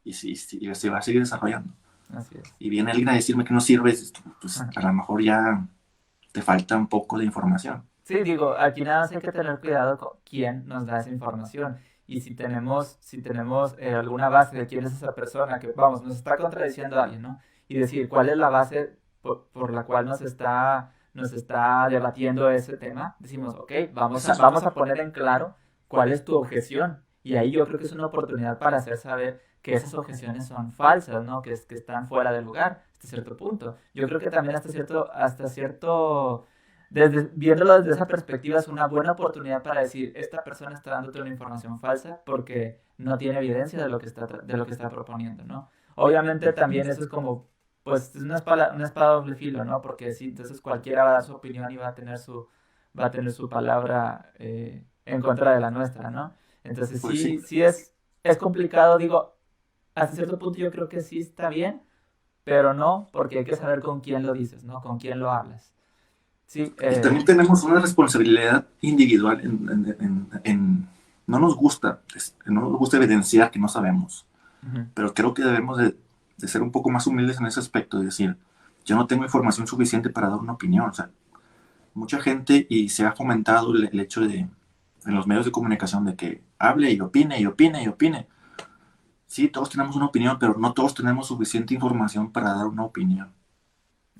Y se va a seguir desarrollando. así es. Y viene alguien a decirme que no sirve, pues Ajá. a lo mejor ya te falta un poco de información. Sí, digo, aquí nada más hay que tener cuidado con quién nos da esa información. Y si tenemos alguna base de quién es esa persona que, vamos, nos está contradiciendo a alguien, ¿no? Y decir cuál es la base por la cual nos está debatiendo ese tema, decimos, ok, vamos a poner en claro cuál es tu objeción. Y ahí yo creo que es una oportunidad para hacer saber que esas objeciones son falsas, ¿no? Que están fuera de lugar hasta cierto punto. Yo creo que también viéndolo desde esa perspectiva es una buena oportunidad para decir, esta persona está dándote una información falsa porque no tiene evidencia de lo que está proponiendo, ¿no? Obviamente también eso es como, pues es una espada doble filo, ¿no? Porque sí, entonces cualquiera va a dar su opinión y va a tener su palabra en contra de la nuestra, ¿no? Entonces Pues sí. sí, sí es complicado, digo, hasta cierto punto yo creo que sí está bien, pero no, porque hay que saber con quién lo dices, ¿no? Con quién lo hablas. Sí, Y también tenemos una responsabilidad individual no nos gusta, no nos gusta evidenciar que no sabemos, ujú, pero creo que debemos de ser un poco más humildes en ese aspecto, de decir, yo no tengo información suficiente para dar una opinión. O sea, mucha gente y se ha fomentado el hecho de, en los medios de comunicación, de que hable y opine y opine y opine. Sí, todos tenemos una opinión, pero no todos tenemos suficiente información para dar una opinión.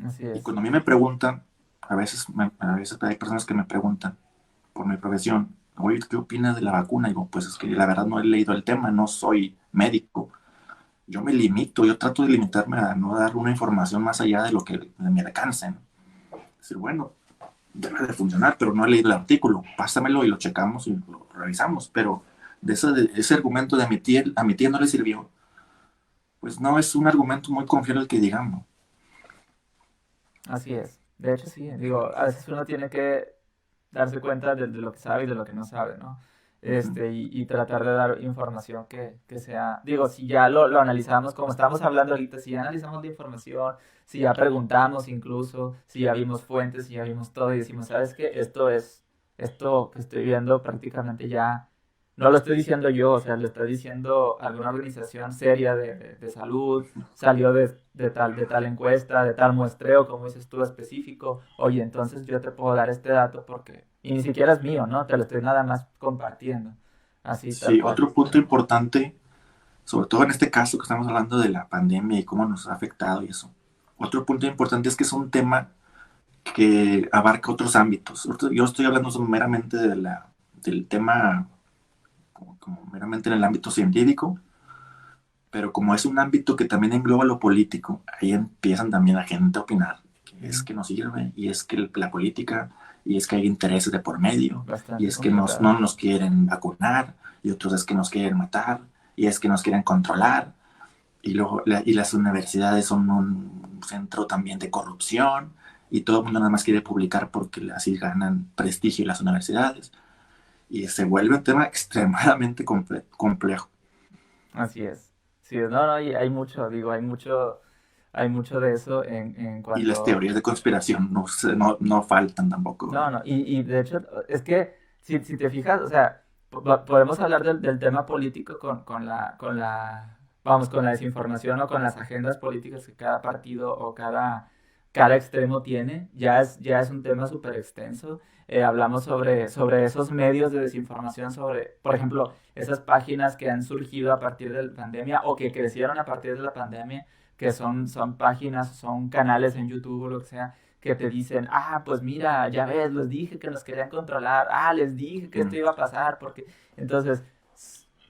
así Y es. cuando a mí me preguntan, a veces hay personas que me preguntan por mi profesión, oye, ¿qué opinas de la vacuna? Y digo, pues es que la verdad no he leído el tema, no soy médico. Yo me limito, yo trato de limitarme a no dar una información más allá de lo que de mi alcance, ¿no? Es decir, bueno, debe de funcionar, pero no he leído el artículo, pásamelo y lo checamos y lo revisamos. Pero de ese argumento de a mi tía no le sirvió, pues no es un argumento muy confiable el que digamos. Así es. De hecho, sí. Digo, a veces uno tiene que darse cuenta de lo que sabe y de lo que no sabe, ¿no? Ujú. Y tratar de dar información que sea, digo, si ya lo analizamos, como estamos hablando ahorita, si ya analizamos la información, si ya preguntamos incluso, si ya vimos fuentes, si ya vimos todo y decimos, ¿sabes qué? Esto que estoy viendo prácticamente ya, no lo estoy diciendo yo, o sea, lo está diciendo alguna organización seria de salud, salió de tal encuesta, de tal muestreo, como dices tú, específico. Oye, entonces yo te puedo dar este dato porque, y ni siquiera es mío, ¿no? Te lo estoy nada más compartiendo. Así, tal Sí, cual. otro punto importante, sobre todo en este caso que estamos hablando de la pandemia y cómo nos ha afectado y eso. Otro punto importante es que es un tema que abarca otros ámbitos. Yo estoy hablando meramente del tema como meramente en el ámbito científico, pero como es un ámbito que también engloba lo político, ahí empiezan también la gente a opinar, que es Ujú. que no sirve, y es que la política, y es que hay intereses de por medio, y Bastante es que complicado. no nos quieren vacunar, y otros es que nos quieren matar, y es que nos quieren controlar, y luego y las universidades son un centro también de corrupción, y todo el mundo nada más quiere publicar porque así ganan prestigio las universidades, y se vuelve un tema extremadamente complejo. Así es. Sí, no, no, y hay mucho, digo, hay mucho de eso en Y las cuanto. teorías de conspiración no faltan tampoco. No, no, y de hecho, es que si te fijas, o sea, podemos hablar del tema político con la desinformación o con las agendas políticas que cada partido o cada extremo tiene, ya es un tema súper extenso. Hablamos sobre esos medios de desinformación, sobre, por ejemplo, esas páginas que han surgido a partir de la pandemia o que crecieron a partir de la pandemia, que son páginas, son canales en YouTube o lo que sea que te dicen, pues mira, ya ves, les dije que nos querían controlar, les dije que esto Mm, iba a pasar, porque entonces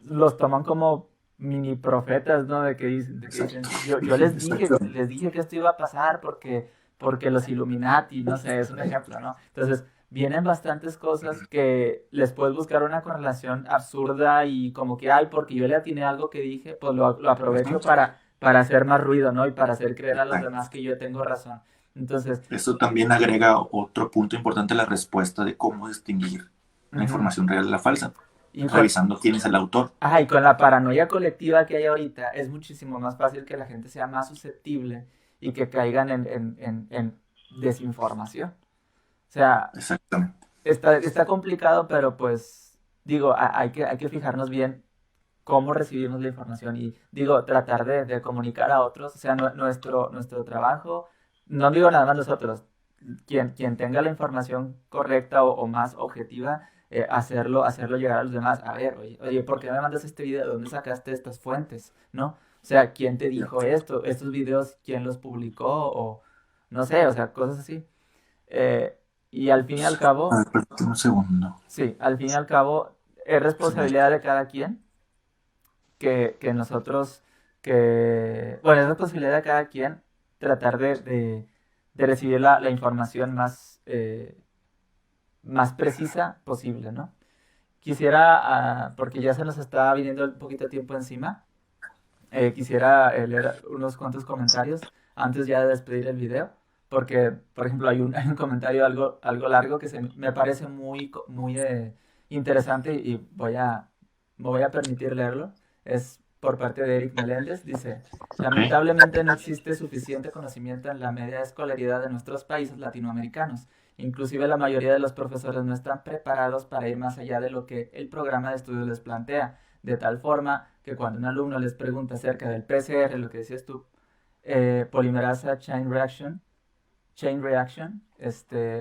los toman como mini profetas, ¿no? De que dicen, exacto. yo les dije, Exacto. les dije que esto iba a pasar porque porque los Illuminati, no sé, es un ejemplo, ¿no? Entonces, vienen bastantes cosas que les puedes buscar una correlación absurda y como que, ay, porque yo le atiné algo que dije, pues lo aprovecho para hacer más ruido, ¿no? Y para hacer creer a los Exacto. demás que yo tengo razón. Entonces, Esto también agrega otro punto importante a la respuesta de cómo distinguir la ujú. información real de la falsa, Y con, revisando quién es el autor. y con la paranoia colectiva que hay ahorita, es muchísimo más fácil que la gente sea más susceptible y que caigan en desinformación. O sea, Exactamente. está complicado, pero pues digo, hay que fijarnos bien cómo recibimos la información y digo, tratar de comunicar a otros, o sea, nuestro trabajo, no digo nada más nosotros, quien tenga la información correcta o más objetiva, hacerlo llegar a los demás. A ver, oye, ¿por qué me mandas este video? ¿De dónde sacaste estas fuentes? ¿No? O sea, ¿quién te dijo esto? ¿Estos videos, quién los publicó? O no sé, o sea, cosas así. Eh, y al fin y al A cabo, ver, espérate un segundo. sí, al fin y al cabo, es Se me- responsabilidad de cada quien que nosotros, bueno, es responsabilidad de cada quien tratar de recibir la información más precisa posible, ¿no? Quisiera, porque ya se nos está viniendo un poquito de tiempo encima, quisiera leer unos cuantos comentarios antes ya de despedir el video, porque, por ejemplo, hay un comentario algo largo que me parece muy interesante y me voy a permitir leerlo. Es por parte de Eric Meléndez. Dice, Ok. lamentablemente no existe suficiente conocimiento en la media escolaridad de nuestros países latinoamericanos. Inclusive la mayoría de los profesores no están preparados para ir más allá de lo que el programa de estudios les plantea, de tal forma que cuando un alumno les pregunta acerca del PCR, lo que decías tú, polimerasa chain reaction,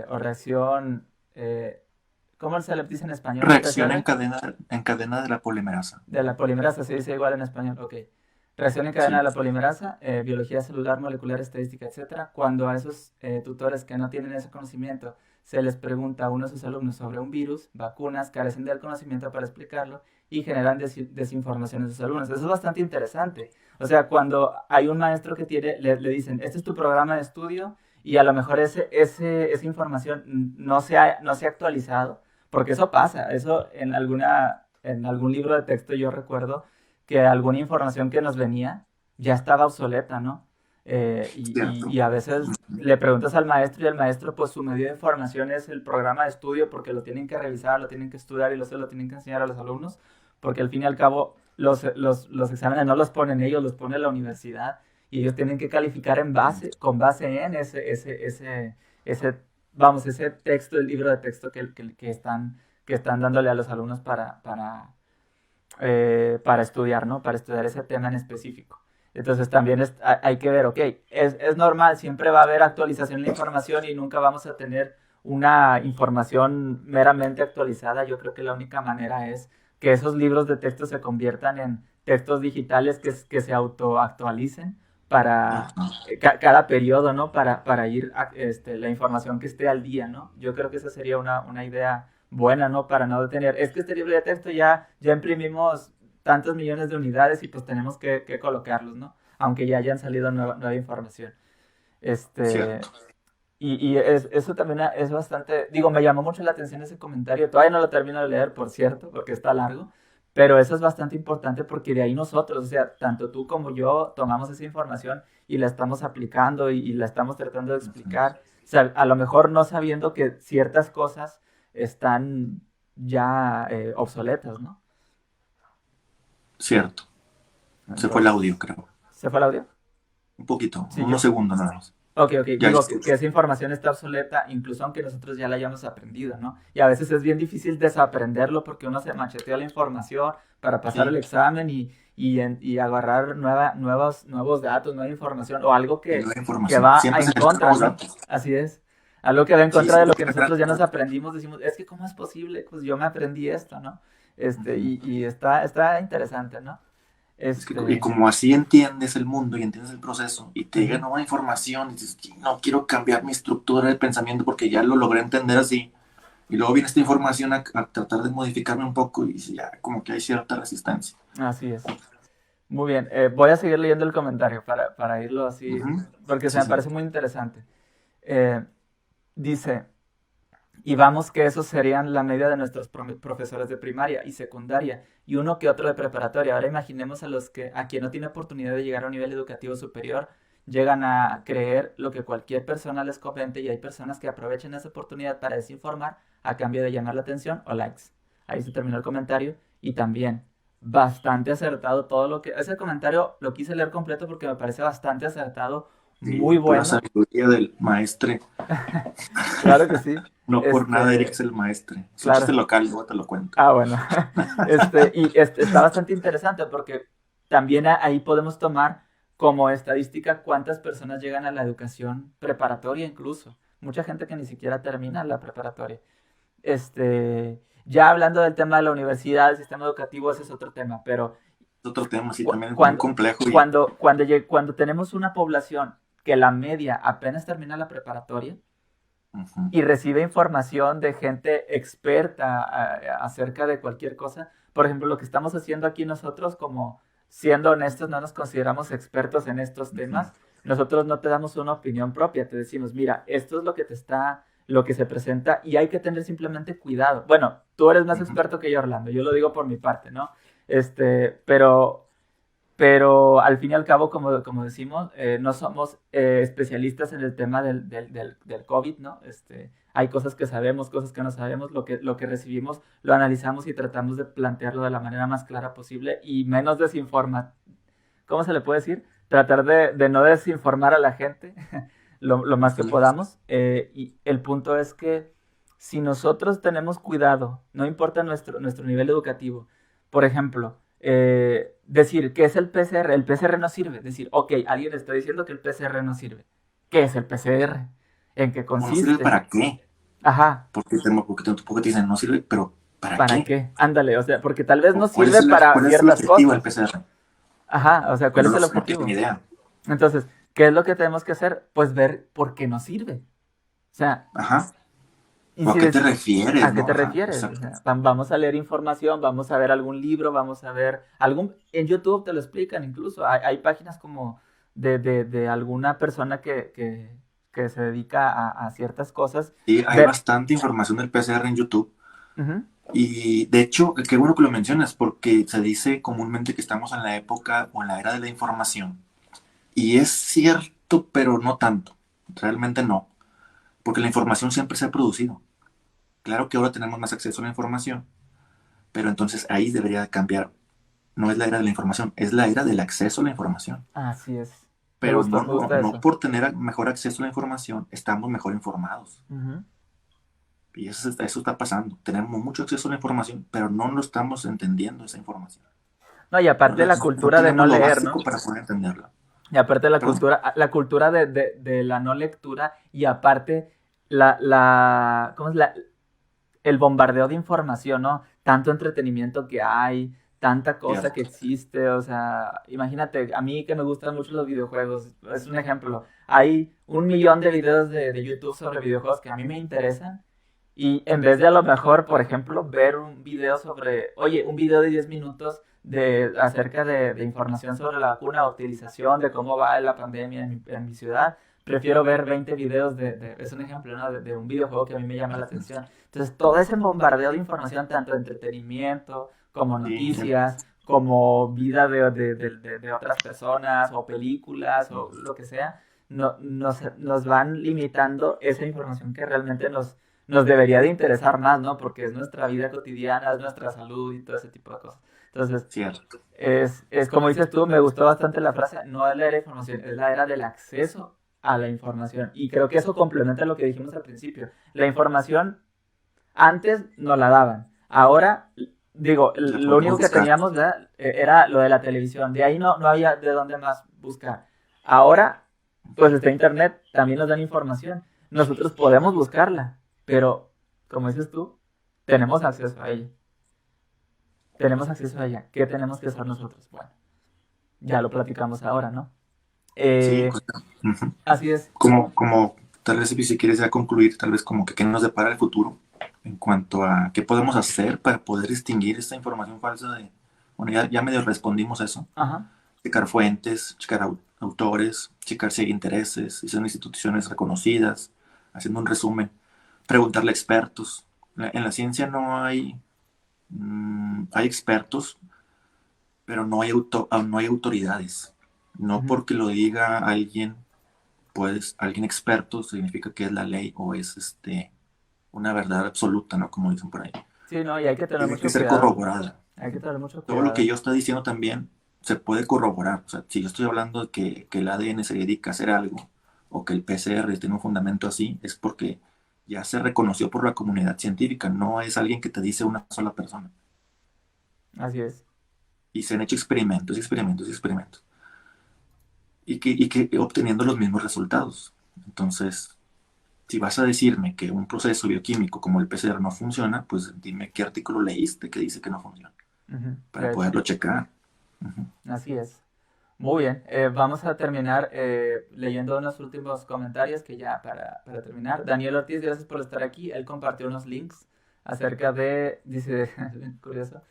o reacción, ¿cómo se le dice en español? Reacción PCR, en cadena de la polimerasa. de la polimerasa, se dice igual en español, ok. Reacción en cadena Sí. de la polimerasa, biología celular, molecular, estadística, etcétera. Cuando a esos tutores que no tienen ese conocimiento se les pregunta a uno de sus alumnos sobre un virus, vacunas, carecen del conocimiento para explicarlo y generan desinformación a sus alumnos. Eso es bastante interesante. O sea, cuando hay un maestro que le dicen, este es tu programa de estudio y a lo mejor esa información no se ha actualizado, porque eso pasa, eso en algún libro de texto yo recuerdo que alguna información que nos venía ya estaba obsoleta, ¿no? Cierto. Y a veces le preguntas al maestro y el maestro, pues su medio de información es el programa de estudio porque lo tienen que revisar, lo tienen que estudiar y se lo tienen que enseñar a los alumnos, porque al fin y al cabo los exámenes no los ponen ellos, los pone la universidad y ellos tienen que calificar con base en ese, vamos, ese texto, el libro de texto que están dándole a los alumnos para estudiar, ¿no? Para estudiar ese tema en específico. Entonces también hay que ver, ok, es normal, siempre va a haber actualización de la información y nunca vamos a tener una información meramente actualizada. Yo creo que la única manera es que esos libros de texto se conviertan en textos digitales que se autoactualicen para Ajá. cada periodo, ¿no? Para ir la información que esté al día, ¿no? Yo creo que esa sería una idea buena, ¿no? Para no detener. Es que este libro de texto ya imprimimos tantos millones de unidades y pues tenemos que colocarlos, ¿no? Aunque ya hayan salido nueva información. Este, Cierto. eso también es bastante, digo, me llamó mucho la atención ese comentario. Todavía no lo termino de leer, por cierto, porque está largo, pero eso es bastante importante porque de ahí nosotros, o sea, tanto tú como yo tomamos esa información y la estamos aplicando y la estamos tratando de explicar. O sea, a lo mejor no sabiendo que ciertas cosas están ya obsoletas, ¿no? Cierto. Se fue el Entonces, audio, creo. ¿se fue el audio? Un poquito, Sí, unos segundos nada más. Ok, Ya digo listo. que esa información está obsoleta, incluso aunque nosotros ya la hayamos aprendido, ¿no? Y a veces es bien difícil desaprenderlo porque uno se machetea la información para pasar el Sí. examen y agarrar nuevos datos, nueva información o algo Y que, nueva que información. va Siempre en se necesitan contra, nuevos ¿no? datos. Así es. Algo que va en Sí, contra de lo siempre que nosotros ya nos aprendimos, decimos, es que ¿cómo es posible? Pues yo me aprendí esto, ¿no? Ujú. Y está interesante, ¿no? Y Este, como así entiendes el mundo y entiendes el proceso y te llega ujú. nueva información y dices, "Sí, no quiero cambiar mi estructura de pensamiento porque ya lo logré entender así. Y luego viene esta información a tratar de modificarme un poco y ya como que hay cierta resistencia. Así es. Muy bien, voy a seguir leyendo el comentario para irlo así, Ujú. porque se Sí, me sí. parece muy interesante. Eh, dice, y vamos que esos serían la media de nuestros profesores de primaria y secundaria y uno que otro de preparatoria. Ahora imaginemos a quien no tiene oportunidad de llegar a un nivel educativo superior, llegan a creer lo que cualquier persona les comente y hay personas que aprovechan esa oportunidad para desinformar a cambio de llamar la atención o likes. Ahí se terminó el comentario y también bastante acertado todo lo que... Ese comentario lo quise leer completo porque me parece bastante acertado, muy Sí, pura bueno. sabiduría del maestre. Claro que sí. No por nada Eric es Este, el maestre. Es un chiste claro. local, luego te lo cuento. Ah, bueno. Está bastante interesante porque también ahí podemos tomar como estadística cuántas personas llegan a la educación preparatoria incluso. Mucha gente que ni siquiera termina la preparatoria. Ya hablando del tema de la universidad, el sistema educativo, ese es otro tema, pero Es otro tema, sí, también es muy cuando, complejo y cuando tenemos una población que la media apenas termina la preparatoria, ujú. y recibe información de gente experta acerca de cualquier cosa. Por ejemplo, lo que estamos haciendo aquí nosotros, como siendo honestos, no nos consideramos expertos en estos Ujú. temas. Nosotros no te damos una opinión propia, te decimos, mira, esto es lo que se presenta y hay que tener simplemente cuidado. Bueno, tú eres más Ujú. experto que yo, Orlando, yo lo digo por mi parte, ¿no? Pero al fin y al cabo, como decimos, no somos especialistas en el tema del COVID, ¿no? Hay cosas que sabemos, cosas que no sabemos, lo que recibimos lo analizamos y tratamos de plantearlo de la manera más clara posible y menos desinforma. ¿Cómo se le puede decir? Tratar de no desinformar a la gente lo más que Ujú. podamos. Y el punto es que si nosotros tenemos cuidado, no importa nuestro nivel educativo, por ejemplo, decir, ¿qué es el PCR? El PCR no sirve. Decir, ok, alguien está diciendo que el PCR no sirve. ¿Qué es el PCR? ¿En qué ¿O no sirve consiste? para qué? Ajá, Porque tampoco te dicen no sirve, pero ¿para ¿para qué? qué? Ándale, o sea, porque tal vez no ¿O sirve para cuál es el ciertas objetivo del cosas. PCR? Ajá, o sea, Yo ¿cuál es el no tengo ni objetivo? idea. Entonces, ¿qué es lo que tenemos que hacer? Pues ver por qué no sirve. O sea, Ajá. y ¿O a si qué te des- refieres, ¿a qué no? te Ajá, refieres? O exacto. sea, vamos a leer información, vamos a ver algún libro, vamos a ver en YouTube te lo explican incluso. Hay páginas como de alguna persona que se dedica a ciertas cosas. Sí, hay Ver, bastante información del PCR en YouTube. ujú, Y de hecho, qué bueno que lo mencionas, porque se dice comúnmente que estamos en la época o en la era de la información. Y es cierto, pero no tanto. Realmente no. Porque la información siempre se ha producido. Claro que ahora tenemos más acceso a la información, pero entonces ahí debería cambiar. No es la era de la información, es la era del acceso a la información. así es. Pero Me gusta no eso. por tener mejor acceso a la información estamos mejor informados. Ujú. Y eso está pasando. Tenemos mucho acceso a la información, pero no lo estamos entendiendo esa información. No, y aparte la No cultura de no tenemos lo leer, básico ¿no? para poder entenderla. Y aparte ¿Perdón? la cultura de la no lectura y aparte ¿cómo es el bombardeo de información, ¿no? Tanto entretenimiento que hay, tanta cosa que Cierto. existe, o sea, imagínate, a mí que me gustan mucho los videojuegos, es un ejemplo, hay 1 millón de videos de YouTube sobre videojuegos que a mí me interesan y en vez de a lo mejor, por ejemplo, ver un video oye, un video de 10 minutos acerca de información sobre la vacuna, utilización, de cómo va la pandemia en mi ciudad, prefiero ver 20 videos es un ejemplo, ¿no? De un videojuego que a mí me llama la atención. Entonces, todo ese bombardeo de información, tanto de entretenimiento, como Sí, noticias, como vida de otras personas, o películas, o lo que sea, nos van limitando esa información que realmente nos debería de interesar más, ¿no? Porque es nuestra vida cotidiana, es nuestra salud y todo ese tipo de cosas. Entonces, cierto. es como dices tú, me gustó bastante la frase, no es la era de información, es la era del acceso a la información. Y creo que eso complementa lo que dijimos al principio. La información antes nos la daban. Ahora, digo, La lo podemos único que buscar. teníamos, ¿verdad? Era lo de la televisión. De ahí no había de dónde más buscar. Ahora, pues está internet, también nos dan información. Nosotros podemos buscarla, pero, como dices tú, tenemos acceso a ella. Tenemos acceso a ella. ¿Qué tenemos que hacer nosotros? Bueno, ya lo platicamos ahora, ¿no? Sí, Eh, pues, ujú. así es. Como tal vez si quieres ya concluir, tal vez como que qué nos depara el futuro en cuanto a qué podemos hacer para poder distinguir esta información falsa de, bueno, ya medio respondimos a eso, Ajá. checar fuentes, checar autores, checar si hay intereses, si son instituciones reconocidas, haciendo un resumen, preguntarle a expertos. En la ciencia no hay, hay expertos, pero no hay autoridades. No Ujú. porque lo diga alguien, pues alguien experto, significa que es la ley o es una verdad absoluta, ¿no? Como dicen por ahí. Sí, no, y hay que tener Tiene que mucho ser cuidado. corroborada. Hay que tener mucho Todo lo que cuidado. yo estoy diciendo también se puede corroborar. O sea, si yo estoy hablando de que el ADN se dedica a hacer algo o que el PCR tiene un fundamento así, es porque ya se reconoció por la comunidad científica, no es alguien que te dice una sola persona. Así es. Y se han hecho experimentos, experimentos, experimentos. Y que obteniendo los mismos resultados. Entonces, si vas a decirme que un proceso bioquímico como el PCR no funciona, pues dime qué artículo leíste que dice que no funciona, Ujú. para De hecho, poderlo checar. Ujú. así es. Muy bien, vamos a terminar leyendo unos últimos comentarios que ya para terminar. Daniel Ortiz, gracias por estar aquí. Él compartió unos links acerca de, dice, curioso,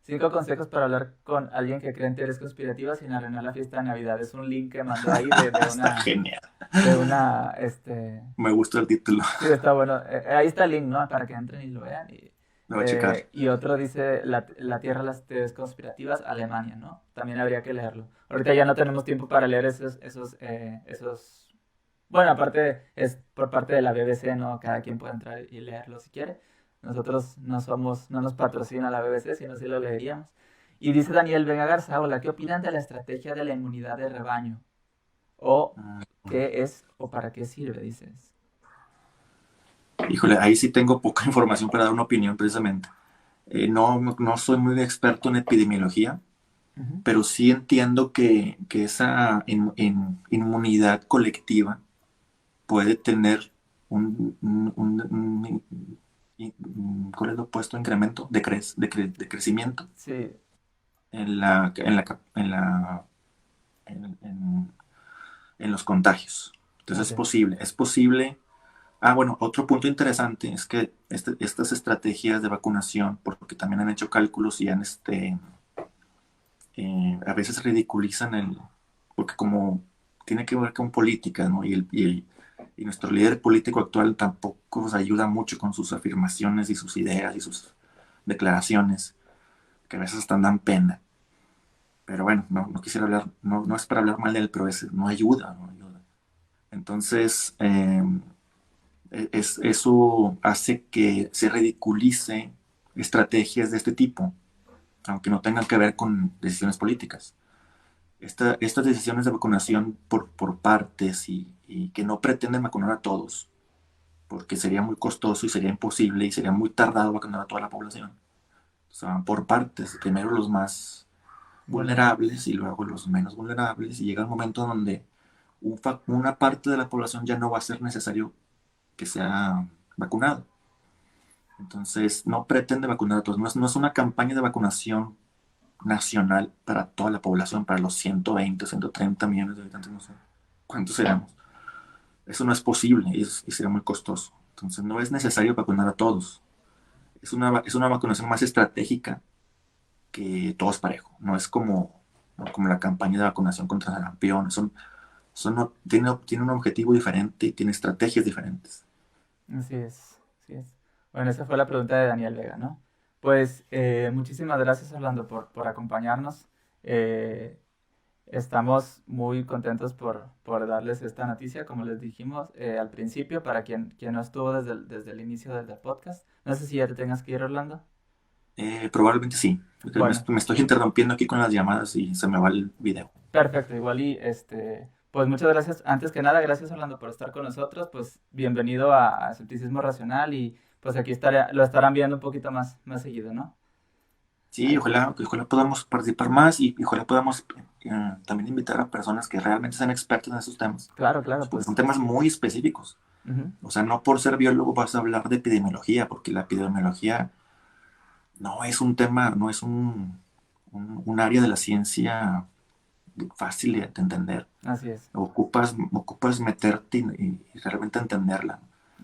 5 consejos para hablar con alguien que cree en teorías conspirativas sin arruinar la fiesta de Navidad. Es un link que mandó ahí Está genial. de una, Me gusta el título. sí, está bueno. Ahí está el link, ¿no? Para que entren y lo vean. Lo voy a checar. Y otro dice la Tierra de las teorías conspirativas, Alemania, ¿no? También habría que leerlo. Ahorita ya no tenemos tiempo para leer esos. Bueno, aparte es por parte de la BBC, ¿no? Cada quien puede entrar y leerlo si quiere. Nosotros no nos patrocina la BBC, sino si lo leeríamos. Y dice Daniel Vega Garza, hola, ¿qué opinan de la estrategia de la inmunidad de rebaño? ¿O qué es o para qué sirve, dices? Híjole, ahí sí tengo poca información para dar una opinión precisamente. No soy muy experto en epidemiología, Ujú. pero sí entiendo que esa inmunidad colectiva puede tener ¿cuál es lo opuesto? Incremento de crecimiento Sí, en la, en la, en la, en- en los contagios. Entonces así es es. posible, es posible. Ah, bueno, otro punto interesante es que estas estrategias de vacunación, porque también han hecho cálculos y a veces ridiculizan porque como tiene que ver con política, ¿no? Y nuestro líder político actual tampoco nos ayuda mucho con sus afirmaciones y sus ideas y sus declaraciones, que a veces hasta dan pena. Pero bueno, no quisiera hablar, no es para hablar mal de él, pero no ayuda, no ayuda. Entonces, eso hace que se ridiculice estrategias de este tipo, aunque no tengan que ver con decisiones políticas. Estas decisiones de vacunación por partes y que no pretenden vacunar a todos, porque sería muy costoso y sería imposible y sería muy tardado vacunar a toda la población. O sea, van por partes, primero los más Vulnerables. vulnerables y luego los menos vulnerables, y llega un momento donde una parte de la población ya no va a ser necesario que sea vacunado. Entonces, no pretende vacunar a todos. No es una campaña de vacunación nacional para toda la población, para los 120, 130 millones de habitantes, no sé cuántos seremos. Eso no es posible y sería muy costoso. Entonces, no es necesario vacunar a todos. Es una vacunación más estratégica que todos parejo. No es como la campaña de vacunación contra sarampión. Tiene un objetivo diferente y tiene estrategias diferentes. Así es, así es. Bueno, esa fue la pregunta de Daniel Vega, ¿no? Pues muchísimas gracias, Orlando, por acompañarnos. Eh, Estamos muy contentos por darles esta noticia, como les dijimos al principio, para quien no estuvo desde el inicio del podcast. No sé si ya te tengas que ir, Orlando. Probablemente sí. Porque me, Bueno, me estoy interrumpiendo aquí con las llamadas y se me va el video. perfecto, igual y pues muchas gracias. Antes que nada, gracias Orlando por estar con nosotros. Pues bienvenido a Escepticismo Racional y pues aquí lo estarán viendo un poquito más seguido, ¿no? Sí, Ahí. ojalá podamos participar más y ojalá podamos también invitar a personas que realmente sean expertas en esos temas. Claro, claro, Porque son pues. temas muy específicos. Ujú. O sea, no por ser biólogo vas a hablar de epidemiología, porque la epidemiología no es un tema, no es un área de la ciencia fácil de entender. Así es, Ocupas meterte y realmente entenderla.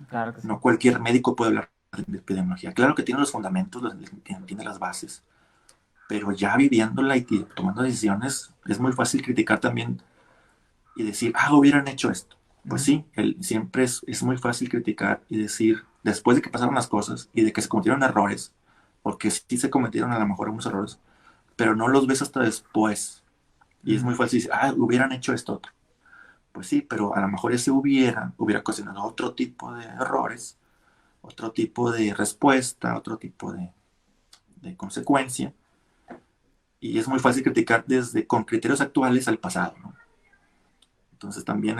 claro que sí. No cualquier médico puede hablar de epidemiología. Claro que tiene los fundamentos, tiene las bases, pero ya viviéndola y tomando decisiones, es muy fácil criticar también y decir, hubieran hecho esto. Pues Ujú. sí, siempre es muy fácil criticar y decir, después de que pasaron las cosas y de que se cometieron errores, porque sí se cometieron a lo mejor algunos errores, pero no los ves hasta después. Y es Ujú. muy fácil decir, hubieran hecho esto otro. Pues sí, pero a lo mejor ese hubiera ocasionado otro tipo de errores, otro tipo de respuesta, otro tipo de consecuencia. Y es muy fácil criticar desde con criterios actuales al pasado, ¿no? Entonces también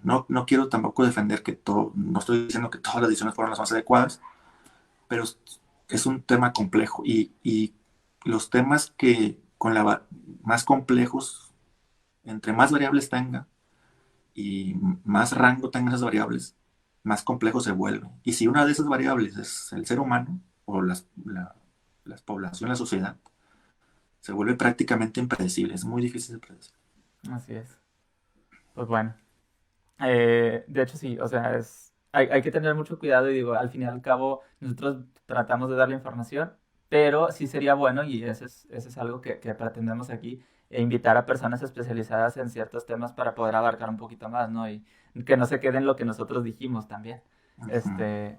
no quiero tampoco defender que todo, no estoy diciendo que todas las decisiones fueron las más adecuadas, pero es un tema complejo y los temas que con más complejos, entre más variables tenga y más rango tengan esas variables, más complejo se vuelve. Y si una de esas variables es el ser humano o las poblaciones, la sociedad, se vuelve prácticamente impredecible, es muy difícil de predecir. Así es. Pues bueno. De hecho, sí, o sea, hay que tener mucho cuidado y digo, al fin y al cabo, nosotros tratamos de dar la información, pero sí sería bueno, y ese es algo que pretendemos aquí, invitar a personas especializadas en ciertos temas para poder abarcar un poquito más, ¿no? Y que no se quede en lo que nosotros dijimos también. Ujú.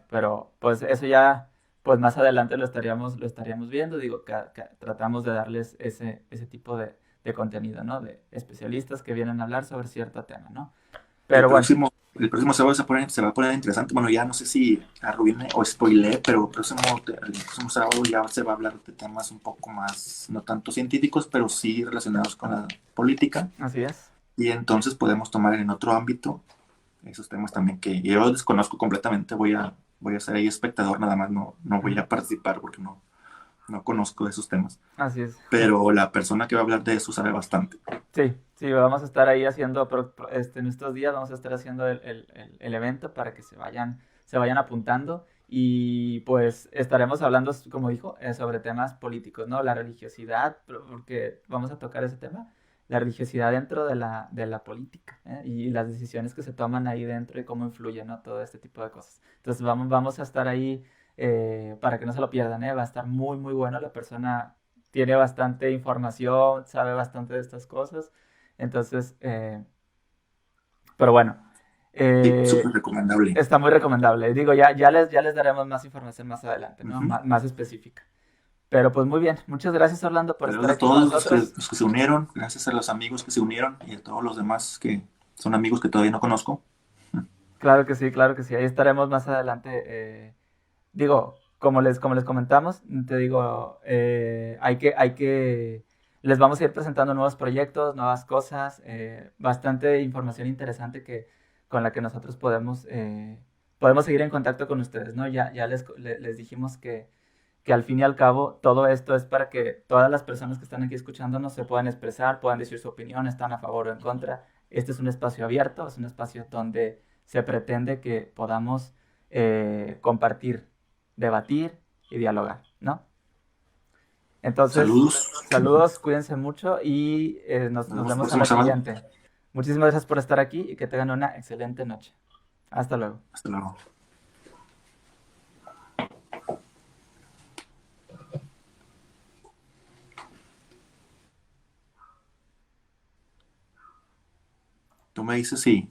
Pero pues eso ya, pues más adelante lo estaríamos viendo, digo, tratamos de darles ese tipo de contenido, ¿no? De especialistas que vienen a hablar sobre cierto tema, ¿no? El Pero bueno, próximo, el próximo sábado se va a poner interesante. Bueno, ya no sé si arruiné o spoilé, pero el próximo sábado ya se va a hablar de temas un poco más, no tanto científicos, pero sí relacionados con la política. así es. Y entonces podemos tomar en otro ámbito esos temas también que yo desconozco completamente. Voy a ser ahí espectador nada más, no voy Ujú. a participar porque no conozco esos temas. Así es. Pero la persona que va a hablar de eso sabe bastante. Sí, sí, vamos a estar ahí haciendo, en estos días vamos a estar haciendo el evento para que se vayan apuntando y pues estaremos hablando, como dijo, sobre temas políticos, ¿no? La religiosidad, porque vamos a tocar ese tema, la religiosidad dentro de la política, ¿eh? Y las decisiones que se toman ahí dentro y cómo influyen, ¿no? Todo este tipo de cosas. Entonces vamos a estar ahí para que no se lo pierdan, ¿eh? Va a estar muy, muy bueno. La persona tiene bastante información, sabe bastante de estas cosas. Entonces, pero bueno, Sí, súper eh, recomendable. está muy recomendable. Digo, ya les daremos más información más adelante, ¿no? Ujú. Más específica. Pero pues muy bien, muchas gracias Orlando por estar Saludos a aquí con todos nosotros. los que se unieron, gracias a los amigos que se unieron y a todos los demás que son amigos que todavía no conozco. Claro que sí, claro que sí. Ahí estaremos más adelante. Digo, como les comentamos, te digo, les vamos a ir presentando nuevos proyectos, nuevas cosas, bastante información interesante con la que nosotros podemos seguir en contacto con ustedes, ¿no? Ya les dijimos que al fin y al cabo todo esto es para que todas las personas que están aquí escuchándonos se puedan expresar, puedan decir su opinión, están a favor o en contra. Este es un espacio abierto, es un espacio donde se pretende que podamos compartir, debatir y dialogar, ¿no? Entonces, Saludos, saludos, cuídense mucho y nos, nos nos vemos el vemos a próximo la sábado. siguiente. Muchísimas gracias por estar aquí y que tengan una excelente noche. Hasta luego. Hasta luego. Tú me dices si